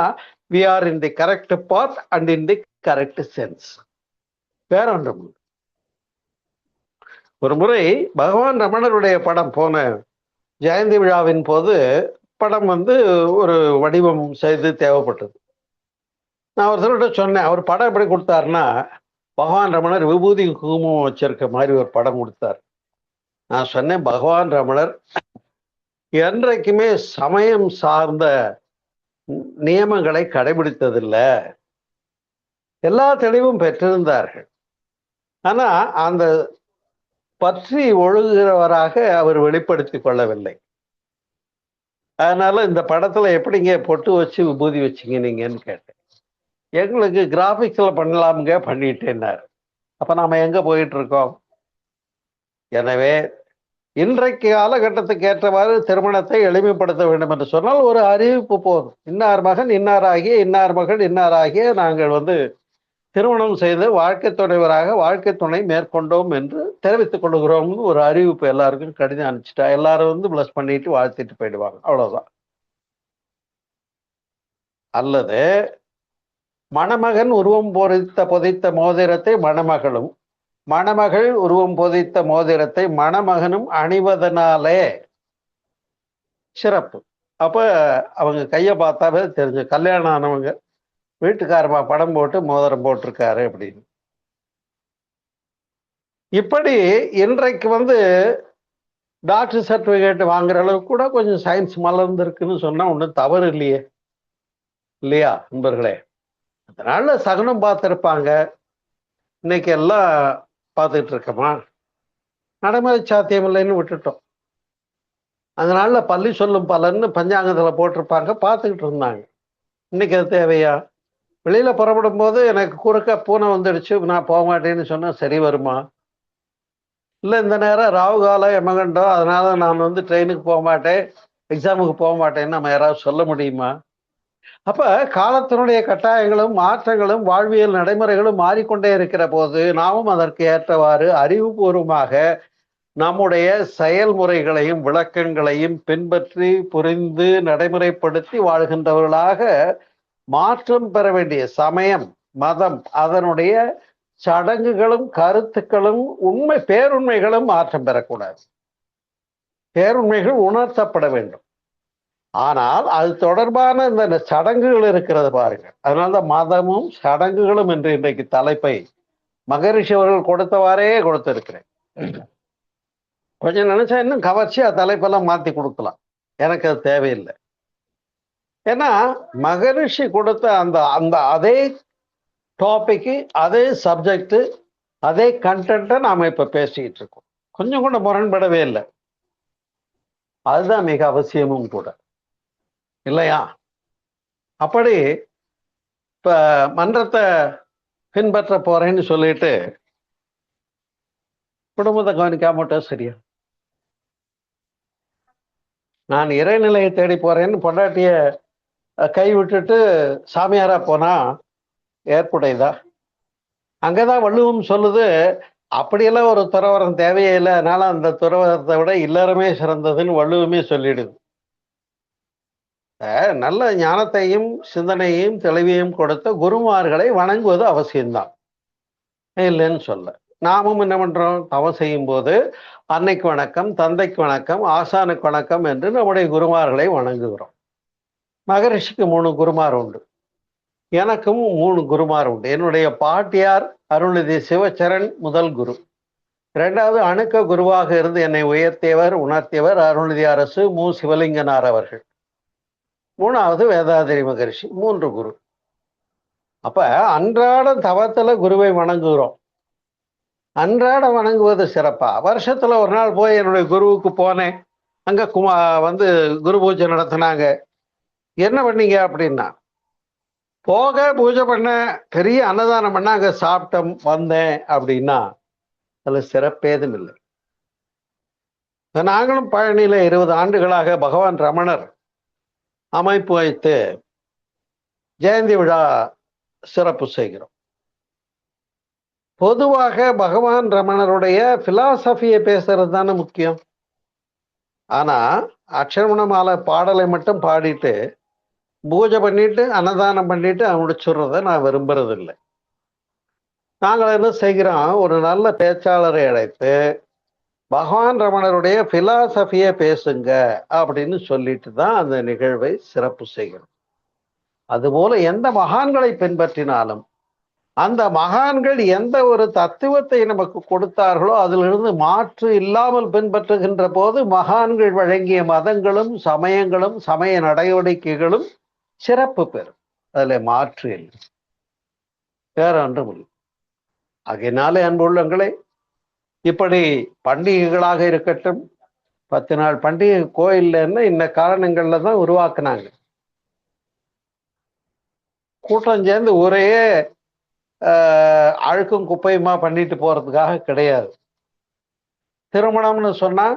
we are in the correct path and in the correct sense. வேற ஒன்றும். ஒரு முறை பகவான் ரமணருடைய படம் போன ஜெயந்தி விழாவின் போது படம் ஒரு வடிவம் செய்து தேவைப்பட்டது. நான் ஒருத்தர்கிட்ட சொன்னேன், அவர் படம் எப்படி கொடுத்தாருன்னா பகவான் ரமணர் விபூதி குங்குமம் வச்சிருக்க மாதிரி ஒரு படம் கொடுத்தார். நான் சொன்னேன், பகவான் ரமணர் என்றைக்குமே சமயம் சார்ந்த நியமங்களை கடைபிடித்ததில்லை. எல்லா தெளிவும் பெற்றிருந்தார்கள். ஆனா அந்த பற்றி ஒழுகுகிறவராக அவர் வெளிப்படுத்திக் கொள்ளவில்லை. அதனால இந்த படத்துல எப்படிங்க பொட்டு வச்சு விபூதி வச்சிங்க நீங்கன்னு கேட்டேன். எங்களுக்கு கிராபிக்ஸ்ல பண்ணலாமுங்க, பண்ணிட்டேன்னாரு. அப்ப நாம எங்க போயிட்டு இருக்கோம்? எனவே இன்றைக்கு காலகட்டத்துக்கு ஏற்றவாறு திருமணத்தை எளிமைப்படுத்த வேண்டும் என்று சொன்னால் ஒரு அறிவிப்பு போதும். இன்னார் மகன் இன்னாராகிய, இன்னார் மகள் இன்னாராகிய நாங்கள் திருமணம் செய்து வாழ்க்கை துணைவராக வாழ்க்கை துணை மேற்கொண்டோம் என்று தெரிவித்துக் கொள்கிறோம்னு ஒரு அறிவிப்பு எல்லாருக்கும் கடிதம் அனுப்பிச்சிட்டா எல்லாரும் பிளஸ் பண்ணிட்டு வாழ்த்திட்டு போயிடுவாங்க. அவ்வளவுதான். அல்லது மணமகன் உருவம் பொதித்த மோதிரத்தை மணமகளும், மணமகள் உருவம் பொதித்த மோதிரத்தை மணமகனும் அணிவதனாலே சிறப்பு. அப்ப அவங்க கையை பார்த்தாவே தெரிஞ்சு கல்யாணம் ஆனவங்க வீட்டுக்காரமா படம் போட்டு மோதிரம் போட்டிருக்காரு அப்படின்னு. இப்படி இன்றைக்கு டாக்டர் சர்டிபிகேட் வாங்குற அளவுக்கு கூட கொஞ்சம் சயின்ஸ் மலர்ந்துருக்குன்னு சொன்னா ஒன்றும் தவறு இல்லையே, இல்லையா நண்பர்களே? அதனால சகுனம் பார்த்துருப்பாங்க, இன்னைக்கு எல்லாம் பார்த்துட்டு இருக்கோமா? நடைமுறை சாத்தியம் இல்லைன்னு விட்டுட்டோம். அதனால பள்ளி சொல்லும் பலன்னு பஞ்சாங்கத்துல போட்டிருப்பாங்க, பார்த்துக்கிட்டு இருந்தாங்க. இன்னைக்கு அது தேவையா? வெளியில புறப்படும் போது எனக்கு குறுக்க பூனை வந்துடுச்சு, நான் போக மாட்டேன்னு சொன்னா சரி வருமா? இல்லை இந்த நேரம் ராகு காலம் எமகண்டம், அதனால நான் ட்ரெயினுக்கு போக மாட்டேன், எக்ஸாமுக்கு போக மாட்டேன்னு நம்ம யாராவது சொல்ல முடியுமா? அப்ப காலத்தினுடைய கட்டாயங்களும் மாற்றங்களும் வாழ்வியல் நடைமுறைகளும் மாறிக்கொண்டே இருக்கிற போது நாமும் அதற்கு ஏற்றவாறு அறிவுபூர்வமாக நம்முடைய செயல்முறைகளையும் விளக்கங்களையும் பின்பற்றி புரிந்து நடைமுறைப்படுத்தி வாழ்கின்றவர்களாக மாற்றம் பெற வேண்டிய சமயம், மதம், அதனுடைய சடங்குகளும் கருத்துக்களும் பேருண்மைகளும் மாற்றம் பெறக்கூடாது. பேருண்மைகள் உணர்த்தப்பட வேண்டும். ஆனால் அது தொடர்பான இந்த சடங்குகள் இருக்கிறது பாருங்க. அதனால்தான் மதமும் சடங்குகளும் என்று இன்றைக்கு தலைப்பை மகரிஷி அவர்கள் கொடுத்தவாறே கொடுத்திருக்கிறேன். கொஞ்சம் நினைச்சா இன்னும் கவர்ச்சியா தலைப்பெல்லாம் மாத்தி கொடுக்கலாம், எனக்கு அது தேவையில்லை. ஏன்னா மகரிஷி கொடுத்த அந்த அந்த அதே டாபிக்கு, அதே சப்ஜெக்ட், அதே கண்டென்ட்டை நாம இப்ப பேசிக்கிட்டு இருக்கோம். கொஞ்சம் கூட முரண்படவே இல்லை. அதுதான் மிக அவசியமும் கூட, இல்லையா? அப்படி இப்ப மன்றத்தை பின்பற்ற போறேன்னு சொல்லிட்டு குடும்பத்தை கவனிக்காமட்டா சரியா? நான் இறைநிலையை தேடி போறேன்னு பொண்டாட்டிய கை விட்டுட்டு சாமியாரா போனா ஏற்புடையதா? அங்கதான் வள்ளுவம் சொல்லுது, அப்படியெல்லாம் ஒரு துறவரம் தேவையே இல்லை, அதனால அந்த துறவரத்தை விட இல்லறமே சிறந்ததுன்னு வள்ளுவமே சொல்லிடுது. நல்ல ஞானத்தையும் சிந்தனையையும் தெளிவையும் கொடுத்த குருமார்களை வணங்குவது அவசியம்தான், இல்லைன்னு சொல்ல. நாமும் என்ன பண்றோம்? தவம் செய்யும் போது அன்னைக்கு வணக்கம், தந்தைக்கு வணக்கம், ஆசானுக்கு வணக்கம் என்று நம்முடைய குருமார்களை வணங்குகிறோம். மகரிஷிக்கு 3 குருமார் உண்டு, எனக்கும் 3 குருமார் உண்டு. என்னுடைய பாட்டியார் அருள்நிதி சிவச்சரண் முதல் குரு. 2வது அணுக்க குருவாக இருந்து என்னை உயர்த்தியவர் உணர்த்தியவர் அருள்நிதி அரசு மு சிவலிங்கனார் அவர்கள். 3வது வேதாதிரி மகரிஷி. 3 குரு. அப்ப அன்றாட தவத்துல குருவை வணங்குகிறோம். அன்றாட வணங்குவது சிறப்பா? வருஷத்துல ஒரு நாள் போய் என்னுடைய குருவுக்கு போனேன், அங்க குரு பூஜை நடத்தினாங்க. என்ன பண்ணீங்க அப்படின்னா, போக பூஜை பண்ண, பெரிய அன்னதானம் பண்ண, அங்க சாப்பிட்டோம் வந்தேன் அப்படின்னா அதுல சிறப்பேதும் இல்லை. நாங்களும் பழனியில 20 ஆண்டுகளாக பகவான் ரமணர் அமைப்பு வைத்து ஜெயந்தி விழா சிறப்பு செய்கிறோம். பொதுவாக பகவான் ரமணருடைய பிலாசபியை பேசுறது தானே முக்கியம். ஆனா அக்ஷரமண மாலை பாடலை மட்டும் பாடிட்டு பூஜை பண்ணிட்டு அன்னதானம் பண்ணிட்டு முடிச்சுடுறத நான் விரும்புறது இல்லை. நாங்கள் என்ன செய்கிறோம், ஒரு நல்ல பேச்சாளரை அழைத்து பகவான் ரமணருடைய பிலாசபியை பேசுங்க அப்படின்னு சொல்லிட்டு தான் அந்த நிகழ்வை சிறப்பு செய்கிறோம். அதுபோல எந்த மகான்களை பின்பற்றினாலும் அந்த மகான்கள் எந்த ஒரு தத்துவத்தை நமக்கு கொடுத்தார்களோ அதிலிருந்து மாற்று இல்லாமல் பின்பற்றுகின்ற போது மகான்கள் வழங்கிய மதங்களும் சமயங்களும் சமய நடவடிக்கைகளும் சிறப்பு பெறும். அதுல மாற்று இல்லை, வேற ஒன்றும் இல்லை. ஆகையினாலே அன்புள்ளங்களே, இப்படி பண்டிகைகளாக இருக்கட்டும், 10 நாள் பண்டிகை கோயில்ல இந்த காரணங்கள்ல தான் உருவாக்குனாங்க. கூட்டம் சேர்ந்து ஒரே அழுக்கும் குப்பையுமா பண்ணிட்டு போறதுக்காக கிடையாது. திருமணம்னு சொன்னா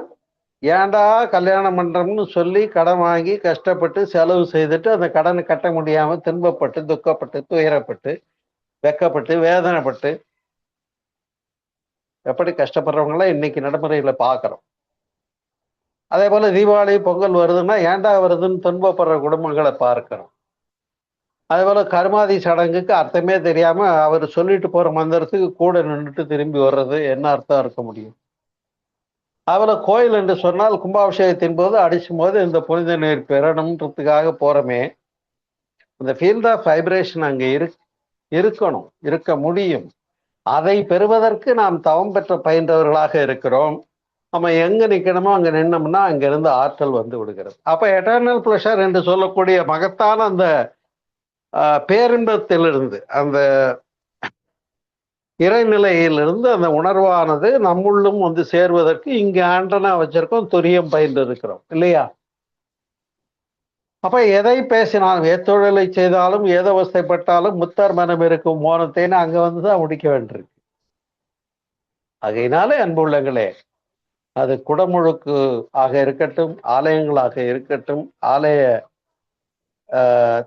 ஏண்டா கல்யாணம் பண்றோம்னு சொல்லி கடன் வாங்கி கஷ்டப்பட்டு செலவு செய்துட்டு அந்த கடனை கட்ட முடியாம துன்பப்பட்டு துக்கப்பட்டு துயரப்பட்டு வெக்கப்பட்டு வேதனைப்பட்டு எப்படி கஷ்டப்படுறவங்களாம் இன்னைக்கு நடைமுறையில பாக்குறோம். அதே போல தீபாவளி பொங்கல் வருதுன்னா ஏண்டா வருதுன்னு துன்பப்படுற குடும்பங்களை பார்க்கிறோம். அதே போல கருமாதி சடங்குக்கு அர்த்தமே தெரியாம அவர் சொல்லிட்டு போற மந்திரத்துக்கு கூட நின்றுட்டு திரும்பி வர்றது என்ன அர்த்தம் இருக்க முடியும். அதுபோல கோயில் என்று சொன்னால் கும்பாபிஷேகத்தின் போது அடிச்சும் போது இந்த புனித நீர் பெறணுன்றதுக்காக போறோமே, இந்த ஃபீல்ட் ஆஃப் வைப்ரேஷன் அங்க இருக்கணும், இருக்க முடியும். அதை பெறுவதற்கு நாம் தவம் பெற்ற பயின்றவர்களாக இருக்கிறோம். நம்ம எங்க நிக்கணுமோ அங்க நின்னோம்னா அங்கிருந்து ஆற்றல் வந்து விடுகிறது. அப்ப எட்டர்னல் பிளஷர் என்று சொல்லக்கூடிய மகத்தான அந்த பேரின்பத்திலிருந்து, அந்த இறைநிலையிலிருந்து அந்த உணர்வானது நம்முள்ளும் வந்து சேர்வதற்கு இங்க ஆண்டனா வச்சிருக்கோம், துரியம் பயின்று இருக்கிறோம் இல்லையா. அப்ப எதை பேசினாலும் எத்தொழிலை செய்தாலும் ஏதவஸ்தைப்பட்டாலும் முத்தர் மனம் இருக்கும் மோனத்தைன்னு அங்க வந்துதான் முடிக்க வேண்டியிருக்கு. ஆகையினாலே அன்புள்ளங்களே, அது குடமுழுக்கு ஆக இருக்கட்டும், ஆலயங்களாக இருக்கட்டும், ஆலய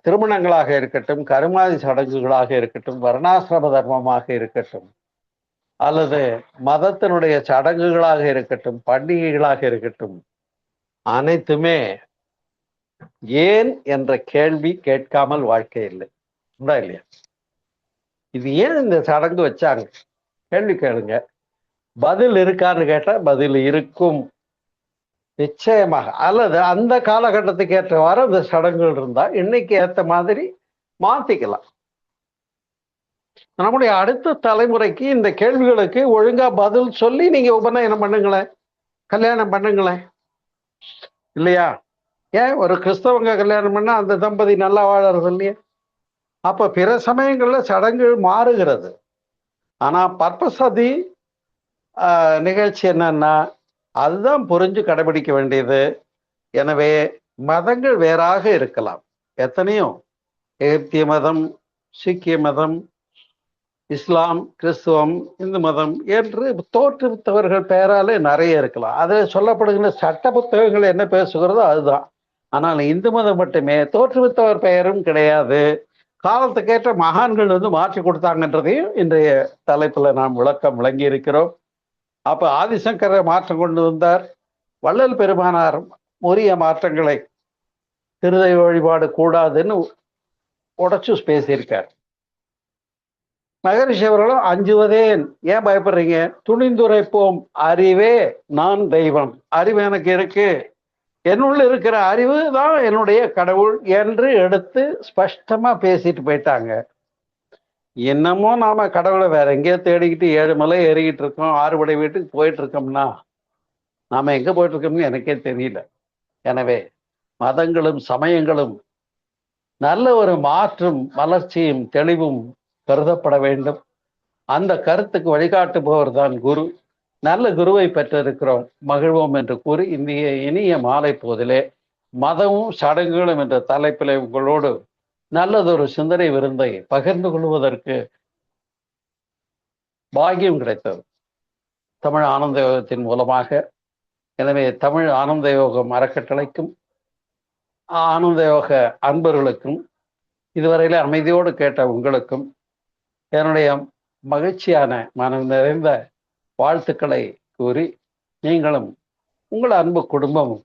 திருமணங்களாக இருக்கட்டும், கருமாதி சடங்குகளாக இருக்கட்டும், வர்ணாசிரம தர்மமாக இருக்கட்டும், அல்லது மதத்தினுடைய சடங்குகளாக இருக்கட்டும், பண்டிகைகளாக இருக்கட்டும், அனைத்துமே ஏன் என்ற கேள்வி கேட்காமல் வாழ்க்கை இல்லை. உண்டா இல்லையா? இது ஏன் இந்த சடங்கு வச்சாங்க கேள்வி கேளுங்க, பதில் இருக்கான்னு கேட்டா பதில் இருக்கும் நிச்சயமாக. அல்லது அந்த காலகட்டத்துக்கு ஏற்றவாறு அந்த சடங்குகள் இருந்தா இன்னைக்கு ஏற்ற மாதிரி மாத்திக்கலாம். நம்முடைய அடுத்த தலைமுறைக்கு இந்த கேள்விகளுக்கு ஒழுங்கா பதில் சொல்லி நீங்க உபநயனம் பண்ணுங்களேன், கல்யாணம் பண்ணுங்களேன் இல்லையா. ஏன் ஒரு கிறிஸ்தவங்க கல்யாணம் பண்ணா அந்த தம்பதி நல்லா வாழறது இல்லையா? அப்ப பிற சமயங்கள்ல சடங்குகள் மாறுகிறது. ஆனா பர்பஸ் ஆஃப் நிகழ்ச்சி என்னன்னா அதுதான் புரிஞ்சு கடைபிடிக்க வேண்டியது. எனவே மதங்கள் வேறாக இருக்கலாம், எத்தனையோ எகிப்திய மதம், சீக்கிய மதம், இஸ்லாம், கிறிஸ்துவம், இந்து மதம் என்று தோற்றுவித்தவர்கள் பெயராலே நிறைய இருக்கலாம். அதில் சொல்லப்படுகின்ற சட்ட புத்தகங்கள் என்ன பேசுகிறதோ அதுதான். ஆனால் இந்து மதம் மட்டுமே தோற்றுவித்தவர் பெயரும் கிடையாது, காலத்துக்கேற்ற மகான்கள் வந்து மாற்றி கொடுத்தாங்கன்றதையும் இன்றைய தலைப்புல நாம் விளக்கம் விளங்கி இருக்கிறோம். அப்ப ஆதிசங்கர மாற்றம் கொண்டு வந்தார், வள்ளல் பெருமானார் உரிய மாற்றங்களை திருதெய்வ வழிபாடு கூடாதுன்னு உடைச்சு பேசியிருக்கார். மகரிஷி அவர்களும் அஞ்சுவதேன், ஏன் பயப்படுறீங்க, துணிந்துரைப்போம், அறிவே நான் தெய்வம், அறிவு எனக்கு இருக்கு, என்னுள்ள இருக்கிற அறிவு தான் என்னுடைய கடவுள் என்று எடுத்து ஸ்பஷ்டமா பேசிட்டு போயிட்டாங்க. இன்னமும் நாம கடவுளை வேற எங்கேயோ தேடிக்கிட்டு 7 மலை ஏறிக்கிட்டு இருக்கோம், 6 படை வீட்டுக்கு போயிட்டு இருக்கோம்னா நாம எங்க போயிட்டு இருக்கோம்னு எனக்கே தெரியல. எனவே மதங்களும் சமயங்களும் நல்ல ஒரு மாற்றும் வளர்ச்சியும் தெளிவும் கருதப்பட வேண்டும். அந்த கருத்துக்கு வழிகாட்டுபவர் தான் குரு. நல்ல குருவை பெற்றிருக்கிறோம், மகிழ்வோம் என்று கூறி இந்திய இனிய மாலை போதிலே மதமும் சடங்குகளும் என்ற தலைப்பிலே உங்களோடு நல்லதொரு சிந்தனை விருந்தை பகிர்ந்து கொள்வதற்கு பாக்கியம் கிடைத்தது. தமிழ் ஆனந்த யோகத்தின் மூலமாக எனவே தமிழ் ஆனந்த யோகம் அறக்கட்டளைக்கும் ஆனந்த யோக அன்பர்களுக்கும் இதுவரையில அமைதியோடு கேட்ட உங்களுக்கும் என்னுடைய மகிழ்ச்சியான மனம் நிறைந்த வாழ்த்துக்களை கூறி, நீங்களும் உங்கள் அன்பு குடும்பமும்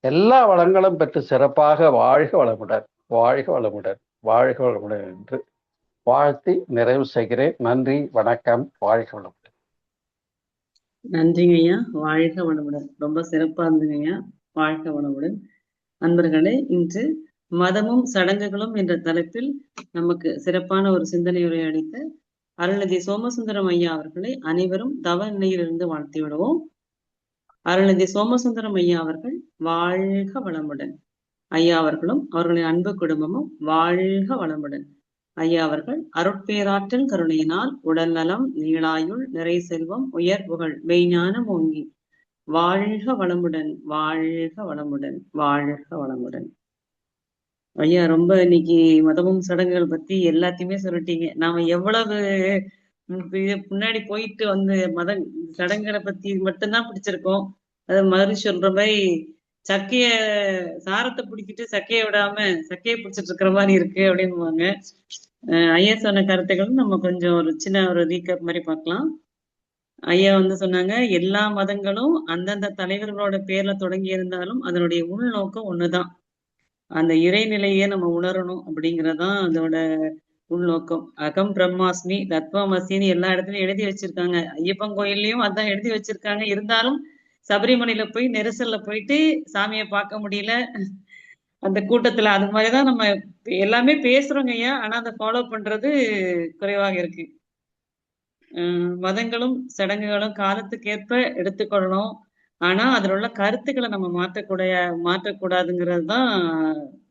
எல்லா வளங்களும் பெற்று சிறப்பாக வாழ்க வளமுடன், வாழ்க வளமுடன், வாழ்க வளமுடன் என்று வாழ்த்தி நிறைவு செய்கிறேன். நன்றி, வணக்கம், வாழ்க வளமுடன். நன்றிங்க ஐயா. வாழ்க வளமுடன். ரொம்ப சிறப்பா இருந்துங்க ஐயா. வாழ்க வளமுடன். அன்பர்களே, இன்று மதமும் சடங்குகளும் என்ற தலைப்பில் நமக்கு சிறப்பான ஒரு சிந்தனை உரையளித்த அருள்நிதி சோமசுந்தரம் ஐயா அவர்களை அனைவரும் தவ நிலையிலிருந்து வாழ்த்தி விடுவோம். அருள்நிதி சோமசுந்தரம் ஐயா அவர்கள் வாழ்க வளமுடன். ஐயா அவர்களும் அவர்களின் அன்பு குடும்பமும் வாழ்க வளமுடன். ஐயா அவர்கள் அருட்பேராற்றல் கருணையினால் உடல் நலம், நீளாயுள், நிறை செல்வம், உயர் புகழ், மெய்ஞானம் ஓங்கி வாழ்க வளமுடன், வாழ்க வளமுடன், வாழ்க வளமுடன். ஐயா ரொம்ப இன்னைக்கு மதமும் சடங்குகள் பத்தி எல்லாத்தையுமே சொல்லிட்டீங்க. நாம எவ்வளவு முன்னாடி போயிட்டு வந்து சடங்குகளை பத்தி மட்டும்தான் பிடிச்சிருக்கோம். அது மாதிரி சொல்ற மாதிரி சக்கைய சாரத்தை பிடிச்சிட்டு சக்கைய விடாம சக்கையை பிடிச்சிட்டு இருக்கிற மாதிரி இருக்கு அப்படின்னுவாங்க. ஐயா சொன்ன கருத்துக்களும் நம்ம கொஞ்சம் ஒரு சின்ன ஒரு ரீகப் மாதிரி பார்க்கலாம். ஐயா வந்து சொன்னாங்க, எல்லா மதங்களும் அந்தந்த தலைவர்களோட பேர்ல தொடங்கி இருந்தாலும் அதனுடைய உள்நோக்கம் ஒண்ணுதான். அந்த இறைநிலையை நம்ம உணரணும் அப்படிங்கறதான் அதோட உள்நோக்கம். அகம் பிரம்மாஸ்மி தத்வமசின்னு எல்லா இடத்துலயும் எழுதி வச்சிருக்காங்க. ஐயப்பன் கோயில்லையும் அதான் எழுதி வச்சிருக்காங்க. இருந்தாலும் சபரிமலையில போய் நெரிசல்ல போயிட்டு சாமியை பார்க்க முடியல. அந்த கூட்டத்துல அது மாதிரிதான் நம்ம எல்லாமே பேசுறோங்க ஐயா. ஆனா அதை ஃபாலோ பண்றது குறைவாக இருக்கு. மதங்களும் சடங்குகளும் காலத்துக்கேற்ப எடுத்துக்கொள்ளணும். ஆனா அதுல உள்ள கருத்துக்களை நம்ம மாற்றக்கூடாதுங்கிறது தான்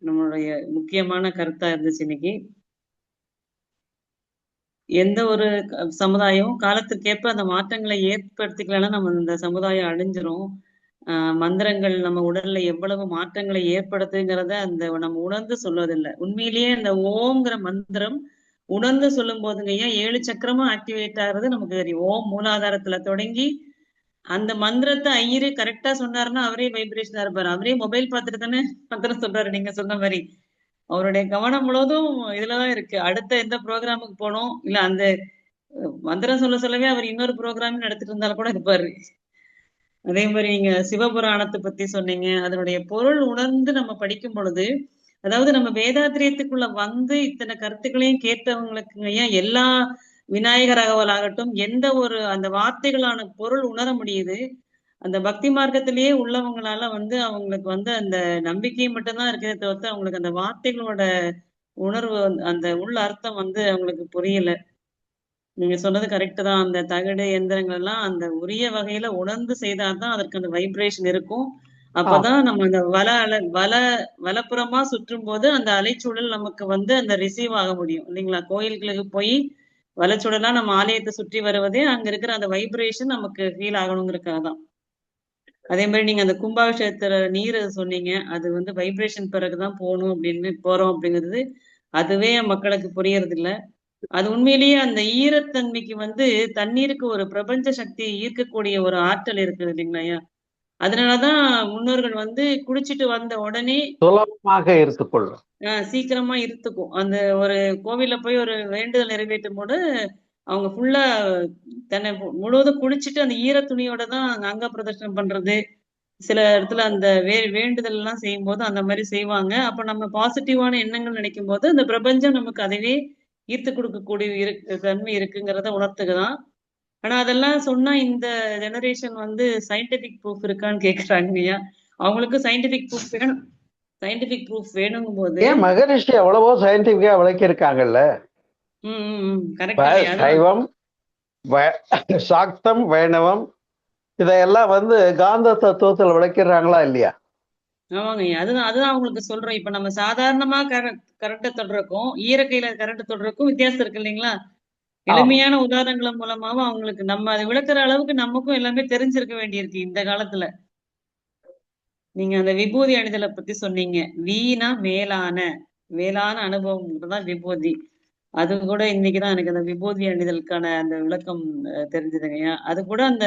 நம்மளுடைய முக்கியமான கருத்தா இருந்துச்சு இன்னைக்கு. எந்த ஒரு சமுதாயமும் காலத்துக்கேற்ப அந்த மாற்றங்களை ஏற்படுத்திக்கலன்னா நம்ம இந்த சமுதாயம் அழிஞ்சிரும். மந்திரங்கள் நம்ம உடல்ல எவ்வளவு மாற்றங்களை ஏற்படுத்துங்கிறத அந்த நம்ம உணர்ந்து சொல்வதில்லை. உண்மையிலேயே இந்த ஓம்ங்கிற மந்திரம் உணர்ந்து சொல்லும் போதுங்க ஏன் 7 சக்கரமா ஆக்டிவேட் ஆகுறது நமக்கு தெரியும். ஓம் மூலாதாரத்துல தொடங்கி அந்த மந்திரத்தை ஐயரு கரெக்டா சொன்னாருன்னா அவரே வைப்ரேஷனா இருப்பாரு. அவரே மொபைல் பார்த்துட்டு தானே மந்திரம் சொல்றாரு. நீங்க சொன்ன மாதிரி அவருடைய கவனம் முழுவதும் இதுலதான் இருக்கு. அடுத்த எந்த ப்ரோக்ராமுக்கு போனோம் இல்ல அந்த மந்திரம் சொல்லவே அவர் இன்னொரு ப்ரோக்ராம் நடத்திட்டு இருந்தாலும் கூட இருப்பாரு. அதே மாதிரி நீங்க சிவபுராணத்தை பத்தி சொன்னீங்க. அதனுடைய பொருள் உணர்ந்து நம்ம படிக்கும் பொழுது, அதாவது நம்ம வேதாத்திரியத்துக்குள்ள வந்து இத்தனை கருத்துக்களையும் கேட்டவங்களுக்கு ஏன் எல்லா விநாயகர் அகவல் ஆகட்டும் எந்த ஒரு அந்த வார்த்தைகளான பொருள் உணர முடியுது. அந்த பக்தி மார்க்கத்திலேயே உள்ளவங்களால வந்து அவங்களுக்கு வந்து அந்த நம்பிக்கை மட்டும்தான் இருக்கிறத தவிர்த்து அவங்களுக்கு அந்த வார்த்தைகளோட உணர்வு அந்த உள்ள அர்த்தம் வந்து அவங்களுக்கு புரியல. நீங்க சொன்னது கரெக்ட் தான். அந்த தகடு எந்திரங்கள் எல்லாம் அந்த உரிய வகையில உணர்ந்து செய்தாதான் அதற்கு அந்த வைப்ரேஷன் இருக்கும். அப்பதான் நம்ம அந்த வலப்புறமா சுற்றும் போது அந்த அலைச்சூழல் நமக்கு வந்து அந்த ரிசீவ் ஆக முடியும் இல்லைங்களா? கோயில்களுக்கு போய் வலச்சூழலா நம்ம ஆலயத்தை சுற்றி வருவதே அங்க இருக்கிற அந்த வைப்ரேஷன் நமக்கு ஃபீல் ஆகணுங்கிறதுக்காக தான். அதே மாதிரி நீங்க அந்த கும்பாபிஷேகத்துல நீர் சொன்னீங்க. அது வந்து வைப்ரேஷன் பிறகுதான் போறோம் அப்படிங்கிறது அதுவே மக்களுக்கு புரியறது இல்ல. அது உண்மையிலேயே அந்த ஈரத்தன்மைக்கு வந்து தண்ணீருக்கு ஒரு பிரபஞ்ச சக்தி ஈர்க்கக்கூடிய ஒரு ஆற்றல் இருக்குது இல்லைங்களா? அதனாலதான் முன்னோர்கள் வந்து குளிச்சுட்டு வந்த உடனே சுலபமாக இருத்துக்கொள்ளும். சீக்கிரமா இருத்துக்கும். அந்த ஒரு கோவில்ல போய் ஒரு வேண்டுதல் நிறைவேற்றும் போது அவங்க ஃபுல்லா தன்னை முழுவதும் குளிச்சுட்டு அந்த ஈர துணியோட தான் அங்க பிரதர்ஷனம் பண்றது. சில இடத்துல அந்த வேண்டுதல் எல்லாம் செய்யும் போது அந்த மாதிரி செய்வாங்க. அப்ப நம்ம பாசிட்டிவான எண்ணங்கள் நினைக்கும் போது அந்த பிரபஞ்சம் நமக்கு அதுவே ஈர்த்து கொடுக்கக்கூடிய தன்மை இருக்குங்கிறத உணர்த்துக்குதான். ஆனா அதெல்லாம் சொன்னா இந்த ஜெனரேஷன் வந்து சயின்டிபிக் ப்ரூஃப் இருக்கான்னு கேக்குறாங்கய்யா. அவங்களுக்கு சயின்டிபிக் ப்ரூஃப் வேணும். சயின்டிபிக் ப்ரூஃப் வேணுங்கும் போது மகரிஷி எவ்வளவோ சயின்டிபிக்கா விளக்கியிருக்காங்கல்ல. சைவம், சாக்தம், வைணவம் இதையெல்லாம் வந்து காந்த தத்துவத்தில் விளக்கிறாங்களா இல்லையா? ஆமாங்க. அதுதான் அவங்களுக்கு சொல்றோம். இப்ப நம்ம சாதாரணமா கரண்ட தொடுறக்கும் ஈரக்கையில கரண்ட் தொடுறக்கும் வித்தியாசம் இருக்கு இல்லைங்களா? எளிமையான உதாரணங்கள் மூலமாவும் அவங்களுக்கு நம்ம அதை விளக்குற அளவுக்கு நமக்கும் எல்லாமே தெரிஞ்சிருக்க வேண்டியிருக்கு இந்த காலத்துல. நீங்க அந்த விபூதி அணிதலை பத்தி சொன்னீங்க. வீணா மேலான அனுபவம் தான் விபூதி. அது கூட இன்னைக்குதான் எனக்கு அந்த விபூதி அணிதலுக்கான அந்த விளக்கம் தெரிஞ்சதுங்கய்யா. அது கூட அந்த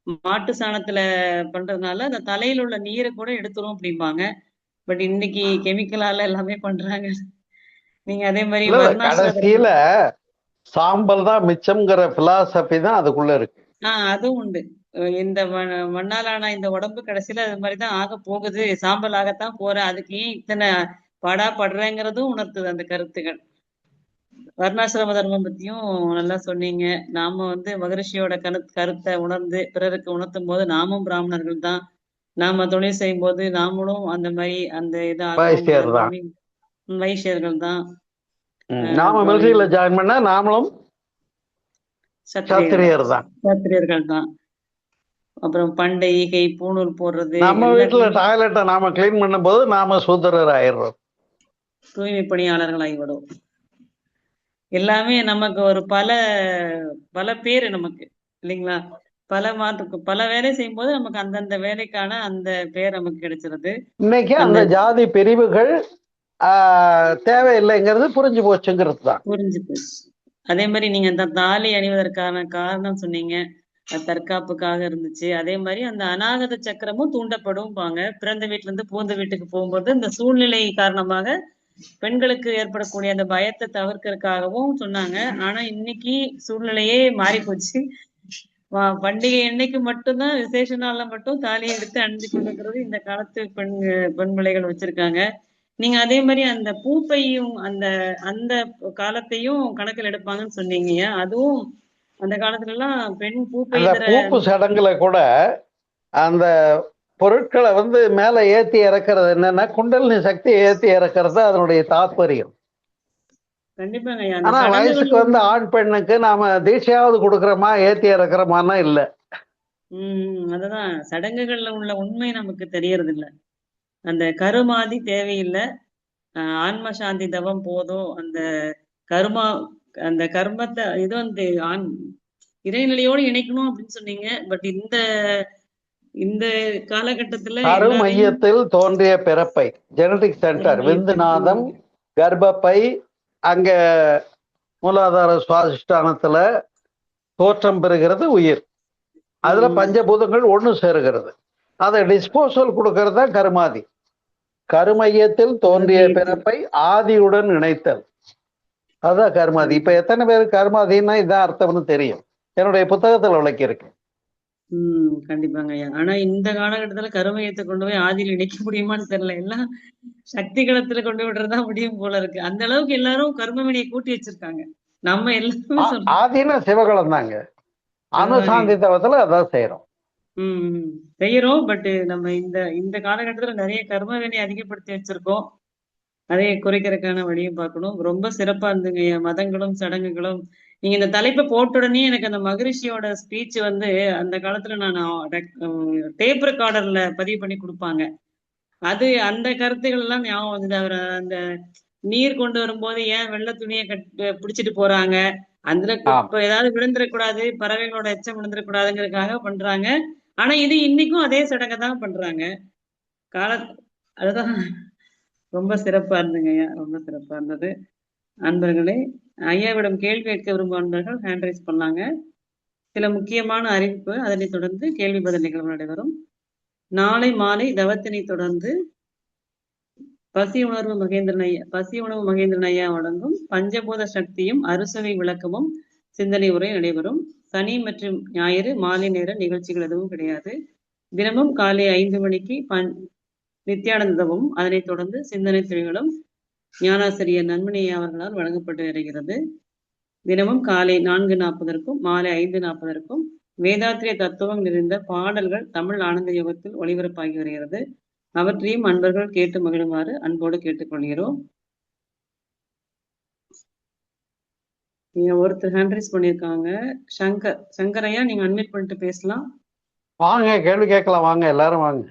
மாட்டு சாணத்துல பண்றதுனால அந்த தலையில உள்ள நீரை கூட எடுத்துரும் அப்படிம்பாங்க. பட் இன்னைக்கு கெமிக்கலால எல்லாமே பண்றாங்க. நீங்க அதே மாதிரி இல்ல இல்ல, வர்ணாசிரம கடைசியில சாம்பல் தான் மிச்சம்ங்கிற பிலாசபி தான் அதுக்குள்ள இருக்கு. அதுவும் உண்டு. இந்த மண்ணாலான இந்த உடம்பு கடைசியில அது மாதிரிதான் ஆக போகுது, சாம்பல் ஆகத்தான் போற, அதுக்கு ஏன் இத்தனை பாடா படுறேங்கிறதும் உணர்த்துது அந்த கருத்துகள். வர்ணாசிரம தர்மம் பத்தியும் நல்லா சொன்னீங்க. நாம மகரிஷியோட கருத்தை உணர்ந்து பிறருக்கு உணர்த்தும் போது நாமும் பிராமணர்கள் தான். நாம தொழில் செய்யும் போது நாமளும் அந்த மாதிரி அந்த இது ஆகிறோங்கிற வைசியர் அந்த தான். வைசியர்கள் தான். நாம மிலிட்டரியில ஜாயின் பண்ண நாமளும் சத்திரியர் தான். சத்திரியர்கள் தான். அப்புறம் பண்டை ஈகை பூணூல் போடுறது நம்ம வீட்டுல டாய்லெட்டை நாம கிளீன் பண்ணும் போது நாம சூத்திரர் ஆயிடுறோம், தூய்மை பணியாளர்கள் ஆகிவிடும். எல்லாமே நமக்கு ஒரு பல பல பேரு நமக்கு இல்லைங்களா? பல வேலை செய்யும் போது நமக்கு அந்தந்த வேலைக்கான அந்த பேர் நமக்கு கிடைச்சிருது. இன்னைக்கு அந்த ஜாதி பிரிவுகள் தேவையில்லைங்கிறது புரிஞ்சு போச்சுங்கிறது தான். புரிஞ்சு போச்சு. அதே மாதிரி நீங்க அந்த தாலி அணிவதற்கான காரணம் சொன்னீங்க, தற்காப்புக்காக இருந்துச்சு. அதே மாதிரி அந்த அநாகத சக்கரமும் தூண்டப்படும் பிறந்த வீட்டுல இருந்து பூந்த வீட்டுக்கு போகும்போது இந்த சூழ்நிலை காரணமாக பெண்களுக்கு ஏற்படக்கூடிய அந்த பயத்தை தவிர்க்கிறதுக்காகவும் சொன்னாங்க. ஆனா இன்னைக்கு சூழ்நிலையே மாறி போச்சு. பண்டிகை என்னைக்கு மட்டும்தான், விசேஷ நாள்ல மட்டும் தாலியை எடுத்து அணிஞ்சு கொண்டுக்கிறது இந்த காலத்து பெண் பிள்ளைகள் வச்சிருக்காங்க. நீங்க அதே மாதிரி அந்த பூப்பையும் அந்த அந்த காலத்தையும் கணக்கில் எடுப்பாங்கன்னு சொன்னீங்க. அதுவும் அந்த காலத்துல எல்லாம் பெண் பூப்பை பூப்பு சடங்குல கூட அந்த பொருட்களை மேல ஏத்தி இறக்குறது என்னன்னா குண்டலினி சக்தி ஏத்தி இறக்குறது அதனுடைய தாற்பயம். கண்டிப்பாங்க. ஆனா வயசுக்கு ஆண் பெண்ணுக்கு நாம தீட்சையாவது கொடுக்கறோமா ஏத்தி இறக்குறோமான்னா இல்ல. அதுதான் சடங்குகள்ல உள்ள உண்மை நமக்கு தெரியறது இல்ல. அந்த கருமாதி தேவையில்லை, ஆன்ம சாந்தி தவம் போதும். அந்த கர்மத்தை இது இறைநிலையோடு இணைக்கணும் அப்படின்னு சொன்னீங்க. பட் இந்த காலகட்டத்துல மையத்தில் தோன்றிய பிறப்பை ஜெனடிக் சென்டர் விந்துநாதம் கர்ப்பப்பை அங்க மூலாதார சுவாதிஷ்டானத்துல தோற்றம் பெறுகிறது உயிர். அதுல பஞ்சபூதங்கள் ஒண்ணு சேருகிறது. அதை டிஸ்போசல் கொடுக்கறது தான் கருமாதி. கருமையத்தில் தோன்றிய பிறப்பை ஆதியுடன் இணைத்தல், அதுதான் கருமாதி. இப்ப எத்தனை பேர் கருமாதின்னா இதான் அர்த்தம்னு தெரியும்? என்னுடைய புத்தகத்துல விளக்கியிருக்கு. கண்டிப்பாங்க ஐயா. ஆனா இந்த காலகட்டத்துல கருமையத்தை கொண்டு போய் ஆதியில் இணைக்க முடியுமான்னு தெரியல. எல்லாம் சக்தி களத்துல கொண்டு விடுறதுதான் முடியும் போல இருக்கு. அந்த அளவுக்கு எல்லாரும் கர்மவினையை கூட்டி வச்சிருக்காங்க. நம்ம எல்லாருமே சொல்றோம் ஆதினா சிவகலம் தாங்க. அனுசாந்தி தவத்துல அதான் செய்யறோம். செய்யறோம். பட் நம்ம இந்த காலகட்டத்துல நிறைய கர்மவினை அதிகப்படுத்தி வச்சிருக்கோம். அதை குறைக்கிறதுக்கான வழியும் பார்க்கணும். ரொம்ப சிறப்பா இருந்துங்க மதங்களும் சடங்குகளும். நீங்க இந்த தலைப்பை போட்ட உடனே எனக்கு அந்த மகரிஷியோட ஸ்பீச் அந்த காலத்துல நான் டேப் ரெக்கார்டர்ல பதிவு பண்ணி கொடுப்பாங்க. அந்த கருத்துக்கள் எல்லாம் ஞாபகம் வந்தது. அவர் அந்த நீர் கொண்டு வரும்போது ஏன் வெள்ளை துணியை பிடிச்சிட்டு போறாங்க, அதுல ஏதாவது விழுந்துடக்கூடாது, பறவைகளோட எச்சம் விழுந்துடக்கூடாதுங்கிறதுக்காக பண்றாங்க. ஆனா இது இன்னைக்கும் அதே சடங்கை தான் பண்றாங்க. அதுதான் ரொம்ப சிறப்பா இருந்துங்க ஐயா, ரொம்ப சிறப்பா இருந்தது. அன்பர்களே, ஐயாவிடம் கேள்வி கேட்க விரும்பும் அன்பர்கள் ஹேண்ட் ரைஸ் பண்ணாங்க. சில முக்கியமான அறிவிப்பு, அதனை தொடர்ந்து கேள்வி பதில் நிகழ்வு நடைபெறும். நாளை மாலை தவத்தினை தொடர்ந்து பசி உணவு மகேந்திரன் ஐயா வழங்கும் பஞ்சபூத சக்தியும் அறுசுவை விளக்கமும் சிந்தனை உரை நடைபெறும். சனி மற்றும் ஞாயிறு மாலை நேர நிகழ்ச்சிகள் எதுவும் கிடையாது. தினமும் காலை 5 மணிக்கு நித்யானந்தமும் அதனைத் தொடர்ந்து சிந்தனை துறைகளும் ஞானாசிரியர் நன்மணி அவர்களால் வழங்கப்பட்டு வருகிறது. தினமும் காலை 4:40 மாலை 5:40 வேதாத்திரிய தத்துவம் நிறைந்த பாடல்கள் தமிழ் ஆனந்த யோகத்தில் ஒளிபரப்பாகி வருகிறது. அவற்றையும் அன்பர்கள் கேட்டு மகிழுமாறு அன்போடு கேட்டுக்கொள்கிறோம். நீங்க ஒருத்தர் ஹேண்ட்ரைஸ் பண்ணிருக்காங்க, சங்கரையா, நீங்க அட்மிட் பண்ணிட்டு பேசலாம். வாங்க, கேள்வி கேட்கலாம். வாங்க, எல்லாரும் வாங்க.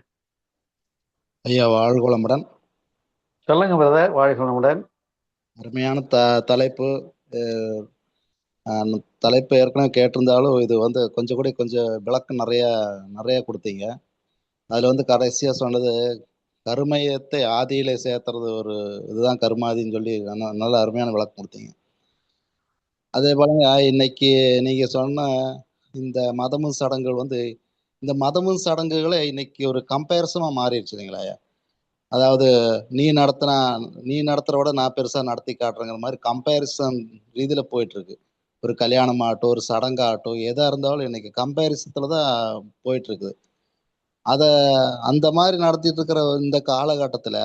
ஐயா வாழ்க வளமுடன். சொல்லுங்க பிரதர். வாழ்க வளமுடன். அருமையான தலைப்பு. தலைப்பு ஏற்கனவே கேட்டிருந்தாலும் இது கொஞ்சம் விளக்கம் நிறைய கொடுத்தீங்க. அதுல கடைசியா சொன்னது கருமையத்தை ஆதியில சேர்த்துறது ஒரு இதுதான் கருமாதின்னு சொல்லி நல்ல அருமையான விளக்கம் கொடுத்தீங்க. அதே போல இன்னைக்கு நீங்க சொன்ன இந்த மதமும் சடங்குகள் இந்த மதமும் சடங்குகளை இன்னைக்கு ஒரு கம்பேரிசமா மாறிடுச்சு இல்லைங்களா ஐயா? அதாவது நீ நடத்தினா நீ நடத்துற விட நான் பெருசா நடத்தி காட்டுறேங்கிற மாதிரி கம்பேரிசன் ரீதியில போயிட்டு இருக்கு. ஒரு கல்யாணம் ஆகட்டும், ஒரு சடங்காகட்டும், எதா இருந்தாலும் இன்னைக்கு கம்பேரிசத்துல தான் போயிட்டு இருக்குது. அத அந்த மாதிரி நடத்திட்டு இருக்கிற இந்த காலகட்டத்துல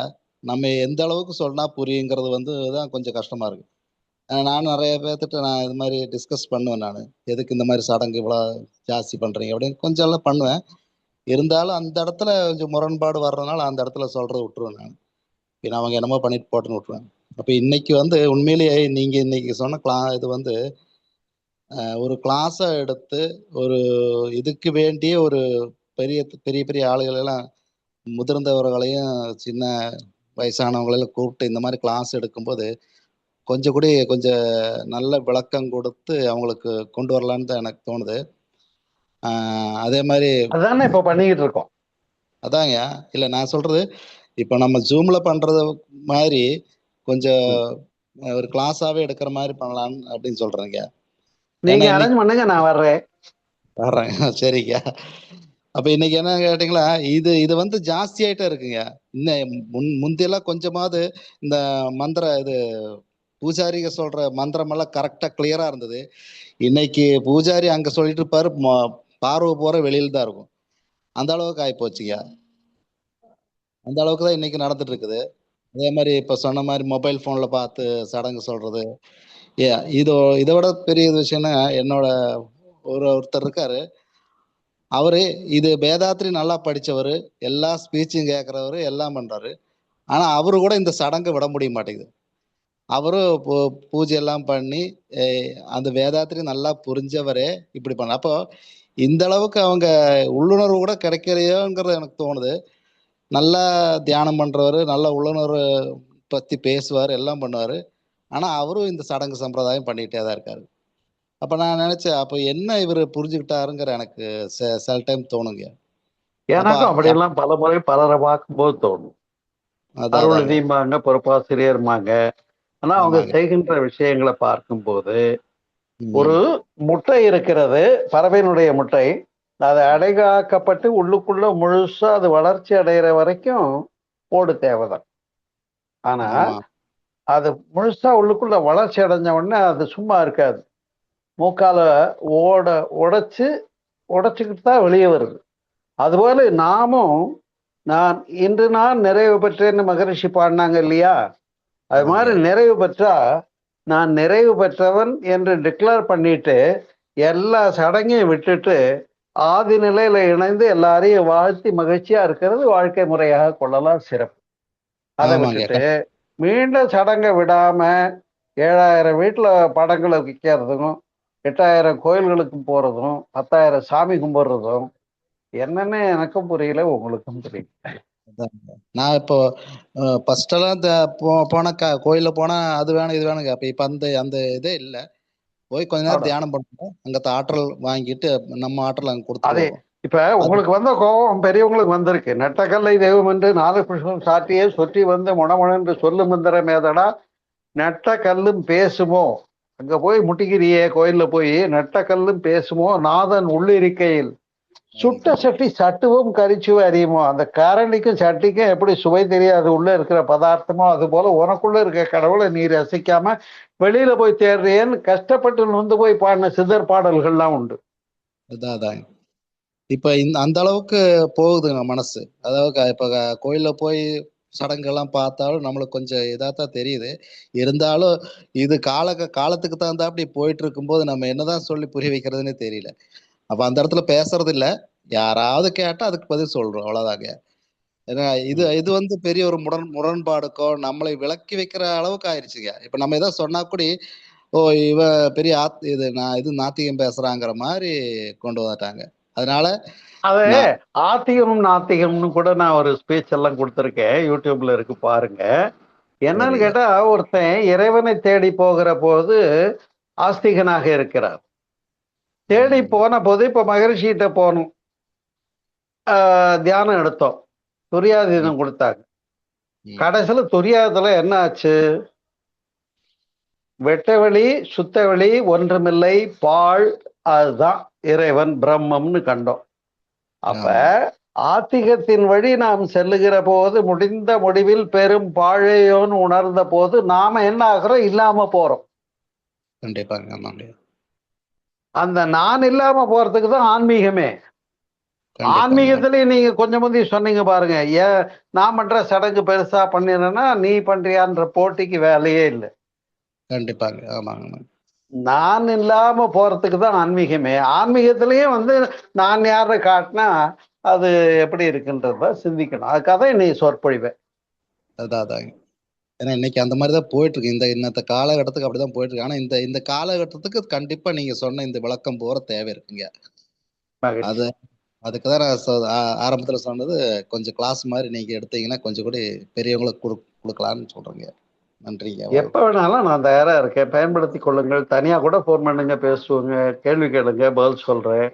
நம்ம எந்த அளவுக்கு சொன்னா புரியுங்கிறது தான் கொஞ்சம் கஷ்டமா இருக்கு. நானும் நிறைய பேர்த்திட்ட நான் இது மாதிரி டிஸ்கஸ் பண்ணுவேன். நான் எதுக்கு இந்த மாதிரி சடங்கு இவ்வளோ ஜாஸ்தி பண்றீங்க அப்படின்னு கொஞ்சம் எல்லாம் பண்ணுவேன். இருந்தாலும் அந்த இடத்துல கொஞ்சம் முரண்பாடு வர்றதுனால அந்த இடத்துல சொல்றதை விட்டுருவேன் நான். ஏன்னா அவங்க என்னமோ பண்ணிட்டு போட்டுன்னு விட்டுருவேன். அப்ப இன்னைக்கு உண்மையிலேயே நீங்க இன்னைக்கு சொன்ன இது ஒரு கிளாஸை எடுத்து ஒரு இதுக்கு வேண்டிய ஒரு பெரிய பெரிய பெரிய ஆளுகள் எல்லாம் முதிர்ந்தவர்களையும் சின்ன வயசானவங்களெல்லாம் கூப்பிட்டு இந்த மாதிரி கிளாஸ் எடுக்கும்போது கொஞ்சம் நல்ல விளக்கம் கொடுத்து அவங்களுக்கு கொண்டு வரலான்னு தான் எனக்கு தோணுது. அதே மாதிரி அதானே இப்ப பண்ணிக்கிட்டு இருக்கோம். அதாங்க இல்லை நான் சொல்றது இப்போ நம்ம ஜூம்ல பண்றது மாதிரி கொஞ்சம் ஒரு கிளாஸாவே எடுக்கிற மாதிரி பண்ணலான்னு அப்படின்னு சொல்றேங்க. நீங்க ஏன்னா அரேஞ்ச் பண்ணுங்க, நான் வர்றேன். வர்றேங்க. சரிங்க. அப்ப இன்னைக்கு என்ன கேட்டீங்களா, இது ஜாஸ்தி ஆயிட்டே இருக்குங்க. இன்னும் முந்தியெல்லாம் கொஞ்சமாவது இந்த மந்திர இது பூஜாரிக சொல்ற மந்திரம் எல்லாம் கரெக்டா கிளியரா இருந்தது. இன்னைக்கு பூஜாரி அங்க சொல்லிட்டு இருப்பாரு, பார்வை போற வெளியில தான் இருக்கும். அந்த அளவுக்கு ஆகி போச்சுங்க. அந்த அளவுக்கு தான் இன்னைக்கு நடந்துட்டு இருக்குது. அதே மாதிரி இப்ப சொன்ன மாதிரி மொபைல் போன்ல பார்த்து சடங்கு சொல்றது. இதை விட பெரிய விஷயம்னா என்னோட ஒருத்தர் இருக்காரு. அவரு இது வேதாத்ரி நல்லா படிச்சவரு, எல்லா ஸ்பீச்சும் கேட்கிறவரு, எல்லாம் பண்றாரு. ஆனா அவரு கூட இந்த சடங்கை விட முடிய மாட்டேங்குது. அவரும் பூஜை எல்லாம் பண்ணி அந்த வேதாத்ரி நல்லா புரிஞ்சவரே இப்படி பண்ண. அப்போ இந்த அளவுக்கு அவங்க உள்ளுணர்வு கூட கிடைக்கலையோங்கிறது எனக்கு தோணுது. நல்லா தியானம் பண்றவரு, நல்ல உள்ளுணர்வு பத்தி பேசுவார், எல்லாம் பண்ணுவாரு. ஆனா அவரும் இந்த சடங்கு சம்பிரதாயம் பண்ணிட்டே தான் இருக்காரு. அப்ப நான் நினைச்சேன், அப்ப என்ன இவரு புரிஞ்சுக்கிட்டாருங்கிற எனக்கு சில டைம் தோணுங்க. அப்ப எனக்கும் அப்படியெல்லாம் பல முறை பலரை பார்க்கும்போது தோணும். அதாங்க அருள்நிதிம்பாங்க, பொறுப்பாசிரியர்மாங்க. ஆனா அவங்க ஆமாங்க. செய்கின்ற விஷயங்களை பார்க்கும்போது ஒரு முட்டை இருக்கிறது, பறவையினுடைய முட்டை. அது அடைகாக்கப்பட்டு உள்ளுக்குள்ள முழுசா அது வளர்ச்சி அடைகிற வரைக்கும் ஓடு தேவைதான். ஆனா ஆமா அது முழுசா உள்ளுக்குள்ள வளர்ச்சி அடைஞ்ச உடனே அது சும்மா இருக்காது. மூக்கால ஓட உடைச்சுக்கிட்டு தான் வெளியே வருது. அதுபோல நாமும் இன்று நான் நிறைவு பெற்றேன்னு மகரிஷி பாடினாங்க இல்லையா? அது மாதிரி நிறைவு பெற்றா நான் நிறைவு பெற்றவன் என்று டிக்ளேர் பண்ணிட்டு எல்லா சடங்கையும் விட்டுட்டு ஆதி நிலையில இணைந்து எல்லாரையும் வாழ்த்தி மகிழ்ச்சியா இருக்கிறது வாழ்க்கை முறையாக கொள்ளலாம், சிறப்பு. அதை விட்டுட்டு மீண்டும் சடங்கை விடாம 7000 வீட்டுல படங்களை விற்கிறதும், 8000 கோயில்களுக்கும் போறதும், 10,000 சாமி கும்பிடுறதும் என்னன்னு எனக்கும் புரியல, உங்களுக்கும் புரியல. நான் இப்போ ஃபர்ஸ்ட் எல்லாம் போன கோயில்ல போனா அது வேணும் இது வேணும். அப்ப இப்ப அந்த இதே இல்லை. போய் கொஞ்ச நேரம் தியானம் பண்ணுவோம், அங்க ஆற்றல் வாங்கிட்டு நம்ம ஆற்றல் அங்க கொடுத்துருவோம். இப்ப உங்களுக்கு வந்த கோபம் பெரியவங்களுக்கு வந்திருக்கு. நெட்டக்கல்லை தெய்வம் என்று 4 புஷ்பம் சாட்டியே சுற்றி வந்து முணமுணன்று சொல்லு மந்திர மேதடா நெட்ட கல்லும் பேசுமோ. அங்க போய் முட்டிக்கிறியே கோயில்ல போய், நெட்ட கல்லும் பேசுமோ நாதன் உள்ளிருக்கையில் சுட்ட சட்டி சட்டுவும் கரிச்சுவை அறியுமோ. அந்த காரணிக்கும் சட்டிக்கும் எப்படி சுவை தெரியாது உள்ள இருக்கிற பதார்த்தமோ, அது போல உனக்குள்ள இருக்க கடவுளை நீ ரசிக்காம வெளியில போய் தேடுறியேன்னு கஷ்டப்பட்டு நொந்து போய் பாடின சித்தர் பாடல்கள்லாம் உண்டு. அதான் இப்ப அந்த அளவுக்கு போகுதுங்க மனசு. அதாவது இப்ப கோயில்ல போய் சடங்கெல்லாம் பார்த்தாலும் நம்மளுக்கு கொஞ்சம் இதாத்தான் தெரியுது. இருந்தாலும் இது காலத்துக்கு தகுந்தாப்படி போயிட்டு இருக்கும்போது நம்ம என்னதான் சொல்லி புரிய வைக்கிறதுன்னு தெரியல. அப்ப அந்த இடத்துல பேசுறது இல்ல, யாராவது கேட்டா அதுக்கு பதில் சொல்றோம், அவ்வளவுதாங்க. ஏன்னா இது பெரிய ஒரு முரண்பாடுக்கோ நம்மளை விளக்கி வைக்கிற அளவுக்கு ஆயிடுச்சுங்க. இப்ப நம்ம ஏதாவது சொன்னா கூட ஓ இவ பெரிய நாத்திகம் பேசுறாங்கிற மாதிரி கொண்டு வந்துட்டாங்க. அதனால அது ஆத்திகம் நாத்திகம்னு கூட நான் ஒரு ஸ்பீச் எல்லாம் கொடுத்துருக்கேன், யூடியூப்ல இருக்கு பாருங்க. என்னன்னு கேட்டா, ஒருத்தன் இறைவனை தேடி போகிற போது ஆஸ்திகனாக இருக்கிறார். தேடி போன போது இப்ப மகரிஷிகிட்ட போனோம், தியானம் எடுத்தோம், துரியாதீனம் கொடுத்தாங்க. கடைசியில துரியாதத்துல என்ன ஆச்சு? வெட்டவெளி சுத்தவெளி ஒன்றுமில்லை பாழ், அதுதான் இறைவன் பிரம்மம்னு கண்டோம். அப்ப ஆமா. ஆத்திகத்தின் வழி நாம் செல்லுகிற போது முடிந்த முடிவில் பெரும் பாழையோன்னு உணர்ந்த போது நாம என்ன ஆகிறோம்? இல்லாம போறோம். கண்டிப்பாங்க. ஆமாங்க. அந்த நான் இல்லாம போறதுக்கு தான் ஆன்மீகமே. கண்டிப்பாங்க. ஆன்மீகத்திலேயே நீங்க கொஞ்சம் முந்தி சொன்னீங்க பாருங்க, ஏன் நான் பண்ற சடங்கு பெருசா பண்ணினேன்னா நீ பண்றியான்ற போட்டிக்கு வேலையே இல்லை. கண்டிப்பாங்க. ஆமாங்க. நான் இல்லாம போறதுக்கு தான் ஆன்மீகமே. ஆன்மீகத்திலயும் வந்து நான் யாரை காட்டினா அது எப்படி இருக்குன்றத சிந்திக்கணும். அதுக்காக தான் இன்னைக்கு சொற்பொழிவு. அதாங்க. ஏன்னா இன்னைக்கு அந்த மாதிரி தான் போயிட்டு இருக்கு. இன்னத்த காலகட்டத்துக்கு அப்படிதான் போயிட்டு இருக்கு. ஆனா இந்த காலகட்டத்துக்கு கண்டிப்பா நீங்க சொன்ன இந்த விளக்கம் போற தேவை இருக்குங்க. மகிழ்ச்சி. அது அதுக்கு தான் நான் ஆரம்பத்துல சொன்னது, கொஞ்சம் கிளாஸ் மாதிரி நீங்க எடுத்தீங்கன்னா கொஞ்சம் கூட பெரியவங்களுக்கு கொடுக்கலாம்னு சொல்றேங்க. நன்றிங்க. எப்ப வேணாலும் நான் தயாரா இருக்கேன். பயன்படுத்தி கொள்ளுங்கள். தனியா கூட போன் பண்ணுங்க, பேசுவோங்க, கேள்வி கேளுங்க, பதில் சொல்றேன்.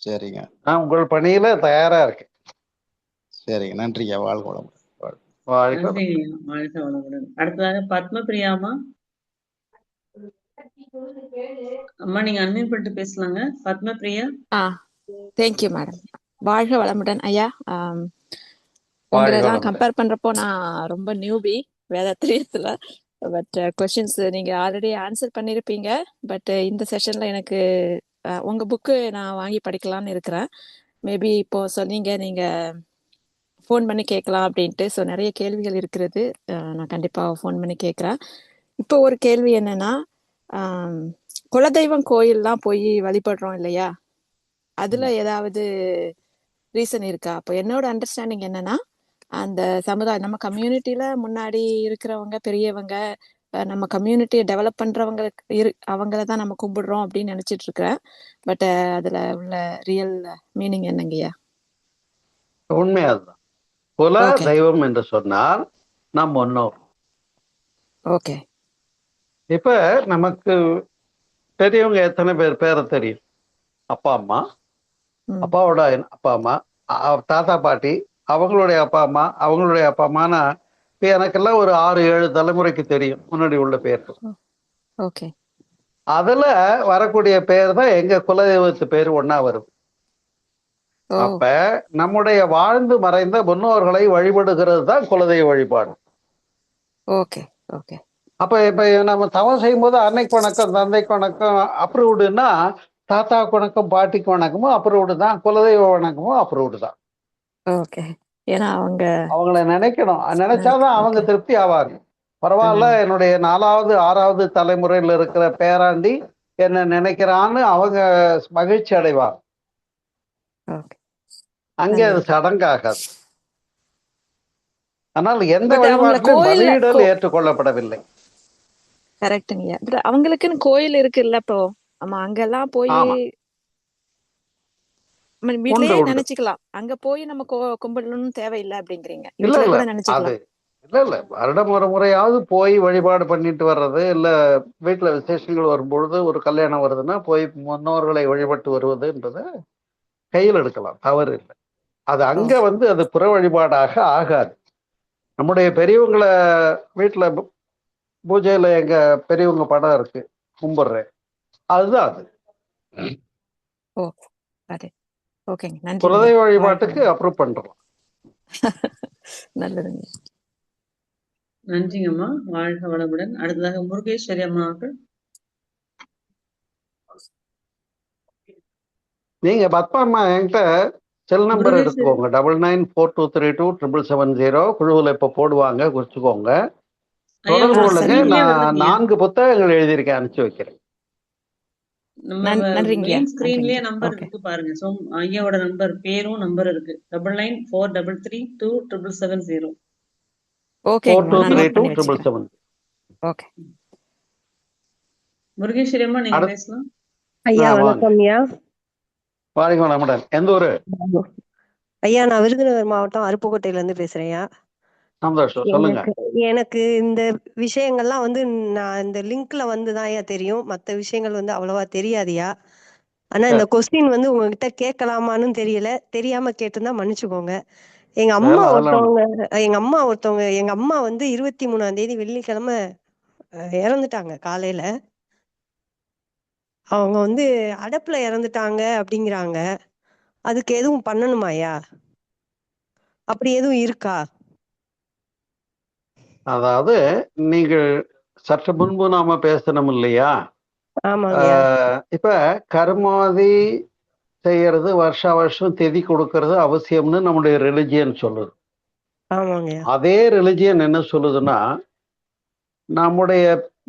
சரிங்க. நான் உங்கள் பணியில தயாரா இருக்கேன். சரிங்க. நன்றிங்க. வாழ்க வளமுடன். வாழ்க நன்றி ஐயா. வாழ்க வளமுடன். அடுத்ததாக பத்மபிரியாமா. அம்மா நீங்க அன்மியூட் பண்ணிட்டு பேசலாங்க. பத்மபிரியா. Thank you madam. வாழ்க வளமுடன் ஐயா. வாழ்க உங்களெல்லாம் வளமுடன். கம்பேர் பண்றப்போ நான் ரொம்ப நியூபி வேதாத்திரியத்துல. பட் கொஷின்ஸ் நீங்க ஆல்ரெடி ஆன்சர் பண்ணியிருப்பீங்க. பட் இந்த செஷன்ல எனக்கு உங்க புக்கு நான் வாங்கி படிக்கலாம்னு இருக்கிறேன். மேபி இப்போ சொன்னீங்க நீங்க ஃபோன் பண்ணி கேட்கலாம் அப்படின்ட்டு. ஸோ நிறைய கேள்விகள் இருக்கிறது. நான் கண்டிப்பா ஃபோன் பண்ணி கேட்குறேன். இப்போ ஒரு கேள்வி என்னன்னா, குலதெய்வம் கோயில்லாம் போய் வழிபடுறோம் இல்லையா, அதுல ஏதாவது ரீசன் இருக்கா? அப்போ என்னோட அண்டர்ஸ்டாண்டிங் என்னன்னா, அந்த சமுதாயம் நம்ம கம்யூனிட்டியில முன்னாடி இருக்கிறவங்க பெரியவங்க, நம்ம கம்யூனிட்டியை டெவலப் பண்றவங்களுக்கு அவங்கள தான் நம்ம கும்பிடுறோம் அப்படின்னு நினைச்சிட்டு இருக்கிறேன். பட் அதுல உள்ள ரியல் மீனிங் என்னங்கய்யா? உண்மை அதுதான். குல ஓகே தெய்வம் என்று சொன்னால் நம் முன்னோர். ஓகே. இப்ப நமக்கு பெரியவங்க எத்தனை பேர் பேரை தெரியும்? அப்பா அம்மா, அப்பாவோட அப்பா அம்மா, தாத்தா பாட்டி, அவங்களுடைய அப்பா அம்மா, அவங்களுடைய அப்பா அம்மானா இப்ப எனக்கெல்லாம் ஒரு 6-7 தலைமுறைக்கு தெரியும் முன்னாடி உள்ள பேர்கள். ஓகே. அதுல வரக்கூடிய பேர் தான் எங்க குலதெய்வத்து பேர் ஒண்ணா வரும். அப்ப நம்முடைய வாழ்ந்து மறைந்த முன்னோர்களை வழிபடுகிறது தான் குலதெய்வ வழிபாடு. Okay okay. அப்ப இப்ப நம்ம தவம் செய்யும் போது அன்னைக்கு வணக்கம், தந்தைக்கு வணக்கம் அப்ரூவ்டுன்னா, தாத்தாவுக்கு வணக்கம், பாட்டிக்கு வணக்கமும் அப்ரூவ்டு தான், குலதெய்வ வணக்கமும் அப்ரூவ்டு தான். ஓகே. ஏன்னா அவங்கள நினைக்கணும். நினைச்சாதான் அவங்க திருப்தி ஆவாங்க. பரவாயில்ல, என்னுடைய 4வது 6வது தலைமுறையில் இருக்கிற பேராண்டி என்ன நினைக்கிறான்னு அவங்க மகிழ்ச்சி அடைவாங்க. அங்கே அது சடங்காகாது. ஆனால் எந்த வழிபாட்டிலும் பலியிடல் ஏற்றுக்கொள்ளப்படவில்லை. கரெக்டுங்க. அவங்களுக்குன்னு கோயில் இருக்குல்ல, இப்போ நம்ம அங்கெல்லாம் போய் வீட்லயே நினைச்சுக்கலாம். அங்க போய் நம்ம கும்பிடணும்னு தேவையில்லை அப்படிங்கிறீங்க. இல்ல அது இல்ல வருடம் ஒரு முறையாவது போய் வழிபாடு பண்ணிட்டு வர்றது, இல்ல வீட்டுல விசேஷங்கள் வரும்பொழுது ஒரு கல்யாணம் வருதுன்னா போய் முன்னோர்களை வழிபட்டு வருவதுன்றது கையில் எடுக்கலாம், தவறு இல்லை. அது அங்க வந்து அது புற வழிபாடாக ஆகாது. நம்முடைய பெரியவங்களை வீட்டுல பூஜையில எங்க பெரியவங்க படம் இருக்கு, கும்பிடுறேன், அதுதான் அது. குலதெய்வ வழிபாட்டுக்கு அப்ரூவ் பண்றோம். நல்லதுங்க. நன்றிங்கம்மா. வாழ்க வளமுடன். அடுத்ததாக முருகேஸ்வரி அம்மா அவர்கள். நீங்க பத்மா என்கிட்ட செல் நம்பர் எடுத்துக்கோங்க, 9942327770. குழுவில் இப்ப போடுவாங்க, குறிச்சுக்கோங்க, தொடர்பு கொள்ளுங்க. நான் 4 புத்தகங்கள் எழுதியிருக்கேன், அனுப்பிச்சு வைக்கிறேன். மெயின் ஸ்கிரீன்லயே நம்பர் இருக்கு பாருங்க. சோ ஐயாவோட நம்பர், பேரும் நம்பர் இருக்கு. 9943327770. 42327770. ஓகே. முருகேஸ்வரி அம்மா நீங்க பேசலாம். ஐயா வணக்கம். ஐயா வாழ்க வளமுடன். எந்த ஊரு? ஐயா நான் விருதுநகர் மாவட்டம் அருப்புக்கோட்டையில இருந்து பேசுறேன். எனக்கு இந்த விஷயங்கள்லாம் வந்து நான் இந்த லிங்க்ல வந்துதான் ஐயா தெரியும். மற்ற விஷயங்கள் வந்து அவ்வளவா தெரியாதுயா. ஆனா இந்த கொஸ்டின் வந்து உங்ககிட்ட கேட்கலாமான்னு தெரியல. தெரியாம கேட்டிருந்தா மன்னிச்சுக்கோங்க. எங்க அம்மா ஒருத்தவங்க எங்க அம்மா வந்து 23ஆம் தேதி வெள்ளிக்கிழமை இறந்துட்டாங்க காலையில. அவங்க வந்து அடப்புல இறந்துட்டாங்க அப்படிங்கிறாங்க. அதுக்கு எதுவும் பண்ணணுமாய்யா? அப்படி எதுவும் இருக்கா? அதாவது நீங்கள் சற்று முன்பு நாம பேசணும் இல்லையா? ஆமாங்கய்யா. இப்ப கர்மாதி செய்யறது வருஷா வருஷம் திதி கொடுக்கறது அவசியம்னு நம்முடைய ரிலிஜியன் சொல்லுது. ஆமாங்கய்யா. அதே ரிலிஜியன் என்ன சொல்லுதுன்னா, நம்முடைய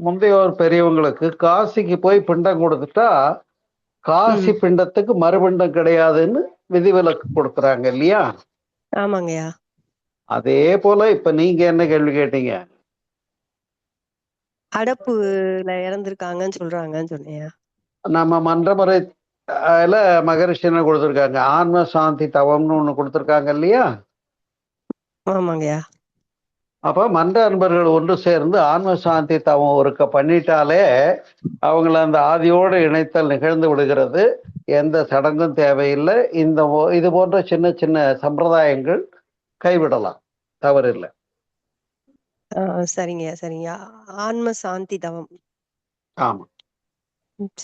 முந்தையோர் பெரியவங்களுக்கு காசிக்கு போய் பிண்டம் கொடுத்துட்டா காசி பிண்டத்துக்கு மறுபிண்டம் கிடையாதுன்னு விதிவிலக்கு கொடுக்குறாங்க இல்லையா? ஆமாங்கய்யா. அதே போல இப்ப நீங்க என்ன கேள்வி கேட்டீங்க? அடப்புல இறந்திருக்காங்கன்னு சொல்றாங்கன்னு சொன்னேயா. நம்ம மன்றமுறை மகரிஷி என்ன கொடுத்துருக்காங்க? ஆன்ம சாந்தி தவம்னு ஒண்ணு கொடுத்துருக்காங்க இல்லையா? ஆமாங்கய்யா. அப்ப மன்ற அன்பர்கள் ஒன்று சேர்ந்து ஆன்ம சாந்தி தவம் ஒருக்க பண்ணிட்டாலே அவங்கள அந்த ஆதியோடு இணைத்தல் நிகழ்ந்து விடுகிறது. எந்த சடங்கும் தேவையில்லை. இது போன்ற சின்ன சின்ன சம்பிரதாயங்கள் கைவிடலாம், தவறில்லை. சரிங்கய்யா சரிங்கய்யா. ஆன்ம சாந்தி தவம். ஆமா,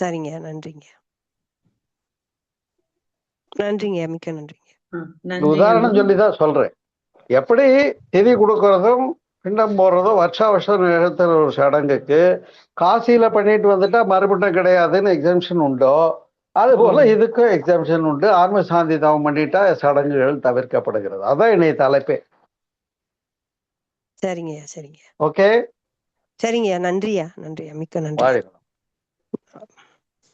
சரிங்கய்யா. நன்றிங்கய்யா. நன்றிங்கய்யா. மிக்க நன்றிங்க. நன்றி உதாரணம் அம்மா. சொல்லிதான் சொல்றேன். எப்படி திதி கொடுக்கறதும் பிண்டம் போடுறதும் வருஷா வருஷம் நிகழ்த்துற ஒரு சடங்குக்கு காசியில பண்ணிட்டு வந்துட்டா மறுபிண்டம் கிடையாதுன்னு எக்ஸம்ஷன் உண்டோ, அது போல இதுக்கும் எக்ஸம்ஷன் உண்டு. ஆன்ம சாந்தி தவம் பண்ணிட்டா சடங்குகள் தவிர்க்கப்படுகிறது. அதான் என்னைய தலைப்பே. சரிங்கய்யா சரிங்கய்யா. ஓகே, சரிங்கய்யா. நன்றியா நன்றியா. மிக்க நன்றி. வாழ்க.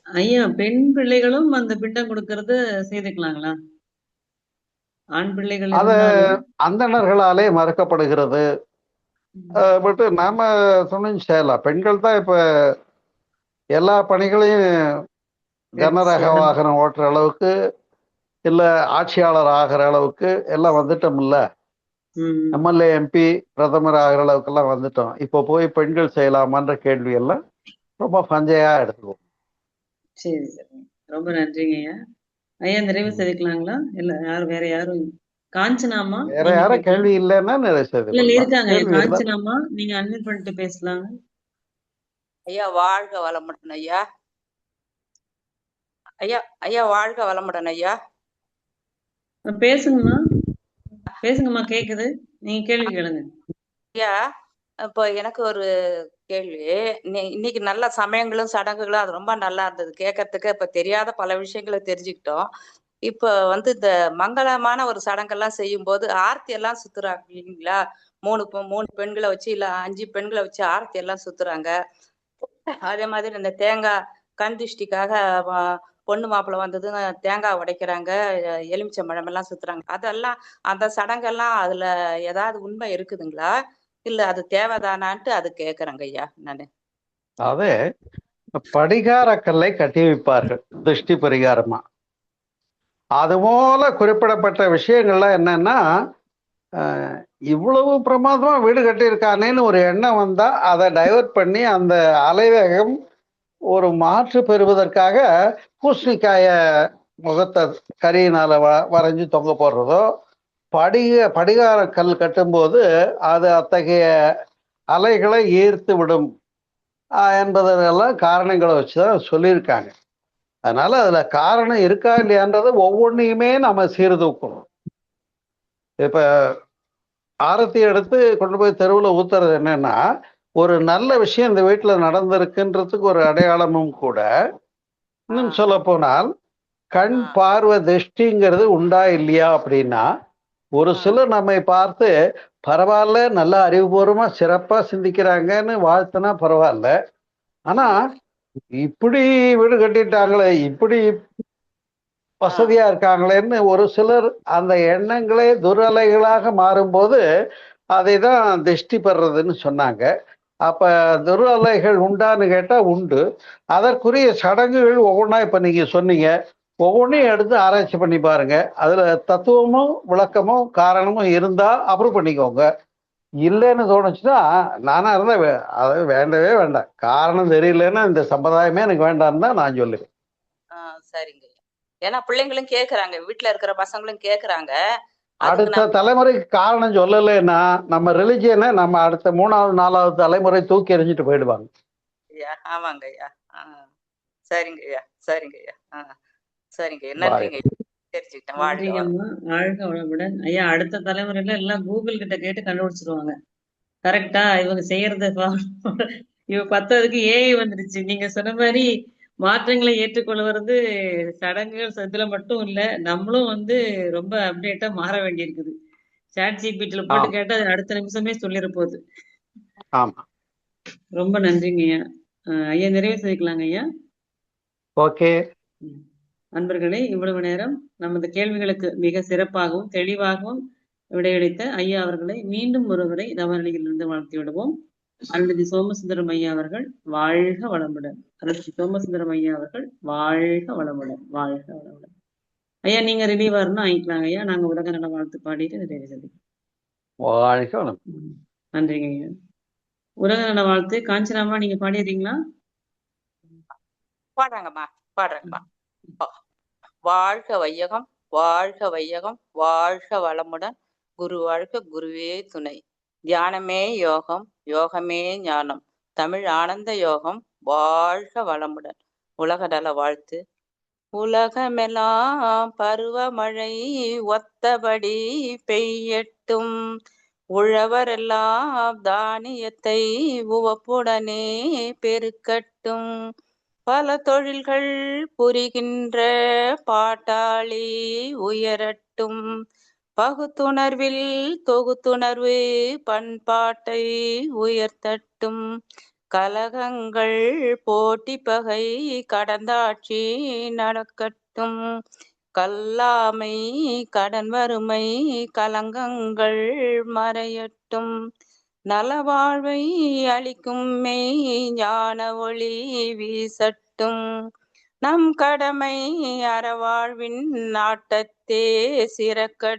ஐயா, பெண் பிள்ளைகளும் அந்த பிண்டம் கொடுக்கறது செய்துக்கலாங்களா? ஆண் பிள்ளைகள் அது இருந்தாலும் அந்தணர்களாலே மறுக்கப்படுகிறது. பட் நாம துணிஞ்சு செய்யலாம். பெண்கள் தான் இப்ப எல்லா பணிகளையும் கனரக வாகனம் ஓட்டுற அளவுக்கு இல்ல ஆட்சியாளர் ஆகிற அளவுக்கு எல்லாம் வந்துட்டோம்ல. எம்எல்ஏ எம்பி பிரதமர் ஆகிற அளவுக்கு எல்லாம் வந்துட்டோம். இப்போ போய் பெண்கள் செய்யலாமான்ற கேள்வி எல்லாம் ரொம்ப பஞ்சையா எடுத்துக்குவோம். சரி சரி, ரொம்ப நன்றிங்க ஐயா. ஐயா நிறைவு செய்துக்கலாங்களா? இல்ல யாரும் வேற யாரும்? காஞ்சனாமா, வேற நீங்க யாரும் கேட்கலாம். கேள்வி இல்லைன்னா நிறைய செய்து இல்ல கொள்ளலாம். இருக்காங்க ஐயா. கேள்வி இருந்தா காஞ்சனாமா, நீங்க அன்மியூட் பண்ணிட்டு பேசலாங்க. ஐயா வாழ்க வளமுடன் ஐயா. ஐயா ஐயா வாழ்க வளமுடன் ஐயா. பேசுங்கம்மா, பேசுங்கம்மா, கேக்குது. நீங்க கேள்வி கேளுங்க. ஐயா, இப்போ எனக்கு ஒரு கேள்வி. இன்னைக்கு நல்ல சமயங்களும் சடங்குகளும் அது ரொம்ப நல்லா இருந்தது கேட்கறதுக்கு. இப்ப தெரியாத பல விஷயங்களை தெரிஞ்சுக்கிட்டோம். இப்ப இந்த மங்களமான ஒரு சடங்கெல்லாம் செய்யும் போது ஆர்த்தி எல்லாம் சுத்துறாங்க இல்லைங்களா? மூணு பெண்களை வச்சு இல்ல 5 பெண்களை வச்சு ஆர்த்தி எல்லாம் சுத்துறாங்க. அதே மாதிரி இந்த தேங்காய் கண் திருஷ்டிக்காக பொண்ணு மாப்பிள்ளை வந்தது தேங்காய் உடைக்கிறாங்க, எலுமிச்சம்பழம் எல்லாம் சுத்துறாங்க. அதெல்லாம் அந்த சடங்கெல்லாம் அதுல ஏதாவது உண்மை இருக்குதுங்களா? இல்ல அது தேவைதானான்ட்டு அது கேக்குறேங்க ஐயா நானு. அதே படிகார கல்லை கட்டி வைப்பார்கள் திருஷ்டி பரிகாரமா. அது போல குறிப்பிடப்பட்ட விஷயங்கள்லாம் என்னன்னா, இவ்வளவு பிரமாதமா வீடு கட்டியிருக்கானேன்னு ஒரு எண்ணம் வந்தா அதை டைவர்ட் பண்ணி அந்த அலைவேகம் ஒரு மாற்று பெறுவதற்காக பூசணிக்காய முகத்தை கரியினால வரைஞ்சு தொங்க போடுறதோ, படிகார கல் கட்டும்போது அது அத்தகைய அலைகளை ஈர்த்து விடும் என்பதெல்லாம் காரணங்களை வச்சுதான் சொல்லியிருக்காங்க. அதனால அதுல காரணம் இருக்கா இல்லையான்றது ஒவ்வொன்றையுமே நம்ம சீர்தூக்கணும். இப்ப ஆரத்தி எடுத்து கொண்டு போய் தெருவில் ஊத்துறது என்னன்னா, ஒரு நல்ல விஷயம் இந்த வீட்டுல நடந்திருக்குன்றதுக்கு ஒரு அடையாளமும் கூட. இன்னும் சொல்ல போனால் கண் பார்வை திருஷ்டிங்கிறது உண்டா இல்லையா அப்படின்னா, ஒரு சிலர் நம்மை பார்த்து பரவாயில்ல, நல்ல அறிவுபூர்வமா சிறப்பா சிந்திக்கிறாங்கன்னு வாழ்த்துனா பரவாயில்ல. ஆனா இப்படி வீடு கட்டிட்டாங்களே, இப்படி வசதியா இருக்காங்களேன்னு ஒரு சிலர் அந்த எண்ணங்களே துரலைகளாக மாறும்போது அதை தான் திருஷ்டி பெறுறதுன்னு சொன்னாங்க. அப்ப துரலைகள் உண்டான்னு கேட்டா உண்டு. அதற்குரிய சடங்குகள் ஒவ்வொன்றா இப்ப நீங்க சொன்னீங்க, ஒவ்வொன்றையும் எடுத்து ஆராய்ச்சி பண்ணி பாருங்க. அதுல தத்துவமும் விளக்கமும் காரணமும் இருந்தா அப்ரூவ் பண்ணிக்கோங்க. இல்லைன்னு தோணுச்சுன்னா நானா இருந்தா அதை வேண்டவே வேண்டாம். காரணம் தெரியலன்னா இந்த சம்பிரதாயமே எனக்கு வேண்டாம்னு தான் நான் சொல்லுவேன். சரிங்க. ஏன்னா பிள்ளைங்களும் கேக்குறாங்க, வீட்டுல இருக்கிற பசங்களும் கேக்குறாங்க. அடுத்த தலைமுறைக்கு காரணம் சொல்லலைன்னா நம்ம ரிலிஜியனை நம்ம அடுத்த 3வது 4வது தலைமுறை தூக்கி எறிஞ்சிட்டு போயிடுவாங்க. ஆமாங்க ஐயா. சரிங்க ஐயா. சரிங்க ஐயா. சரிங்க. நன்றிங்க. தெரிஞ்சுக்கிட்டேன். வாழ்க வளம். நன்றிங்கம்மா. வாழ்க வளமுடன். ஐயா அடுத்த தலைமுறையில எல்லாம் கூகுள் கிட்ட கேட்டு கண்டுபிடிச்சிருவாங்க. கரெக்டா இவங்க செய்யறத இவ 10க்கு ஏஐ வந்துருச்சு. நீங்க சொன்ன மாதிரி மாற்றங்களை ஏற்றுக்கொள்வது சடங்குகள் இதுல மட்டும் இல்ல, நம்மளும் வந்து ரொம்ப அப்டேட்டா மாற வேண்டியிருக்குது. சாட் ஜிபிடில போட்டு ஆமா கேட்டா அது அடுத்த நிமிஷமே சொல்லிட போகுது. ஆமா. ரொம்ப நன்றிங்க ஐயா. ஐயா நிறைவு செய்யலாங்க ஐயா. ஓகே. ம். அன்பர்களே, இவ்வளவு நேரம் நமது கேள்விகளுக்கு மிக சிறப்பாகவும் தெளிவாகவும் விடையளித்த ஐயா அவர்களை மீண்டும் ஒருமுறை நவநிலையிலிருந்து வாழ்த்தி விடுவோம். அருள்நிதி சோமசுந்தரம் ஐயா அவர்கள் வாழ்க வளமுடன். அருள்நிதி சோமசுந்தரம் ஐயா அவர்கள் வாழ்க வளமுடன். வாழ்க வளமுடன். ஐயா நீங்க ரிலீவ் வரணும் ஆயிக்கலாங்க ஐயா. நாங்க உலக நல வாழ்த்து பாடிட்டு நிறைவு செய்வோம். வாழ்க வளம். நன்றிங்க ஐயா. உலக நல வாழ்த்து காஞ்சனாமா நீங்க பாடிடுறீங்களா? பாடுறாங்கம்மா, பாடுறாங்கம்மா. வாழ்க வையகம், வாழ்க வையகம், வாழ்க வளமுடன். குரு வாழ்க, குருவே துணை. தியானமே யோகம், யோகமே ஞானம். தமிழ் ஆனந்த யோகம். வாழ்க வளமுடன். உலக நல வாழ்த்து. உலகமெல்லாம் பருவமழை ஒத்தபடி பெய்யட்டும். உழவரெல்லாம் தானியத்தை உவப்புடனே பெருக்கட்டும். பல தொழில்கள் புரிகின்ற பாட்டாளி உயரட்டும். பகுத்துணர்வில் தொகுத்துணர்வு பண்பாட்டை உயர்த்தட்டும். கலகங்கள் போட்டி பகை கடந்தாட்சி நடக்கட்டும். கல்லாமை கடன் வறுமை கலங்கங்கள் மறையட்டும். நலவாழ்வை அளிக்கும் மெய் ஞான ஒளி வீசட்டும். நம் கடமை அறவாழ்வின் நாட்டத்தே சிறக்கட்டும்.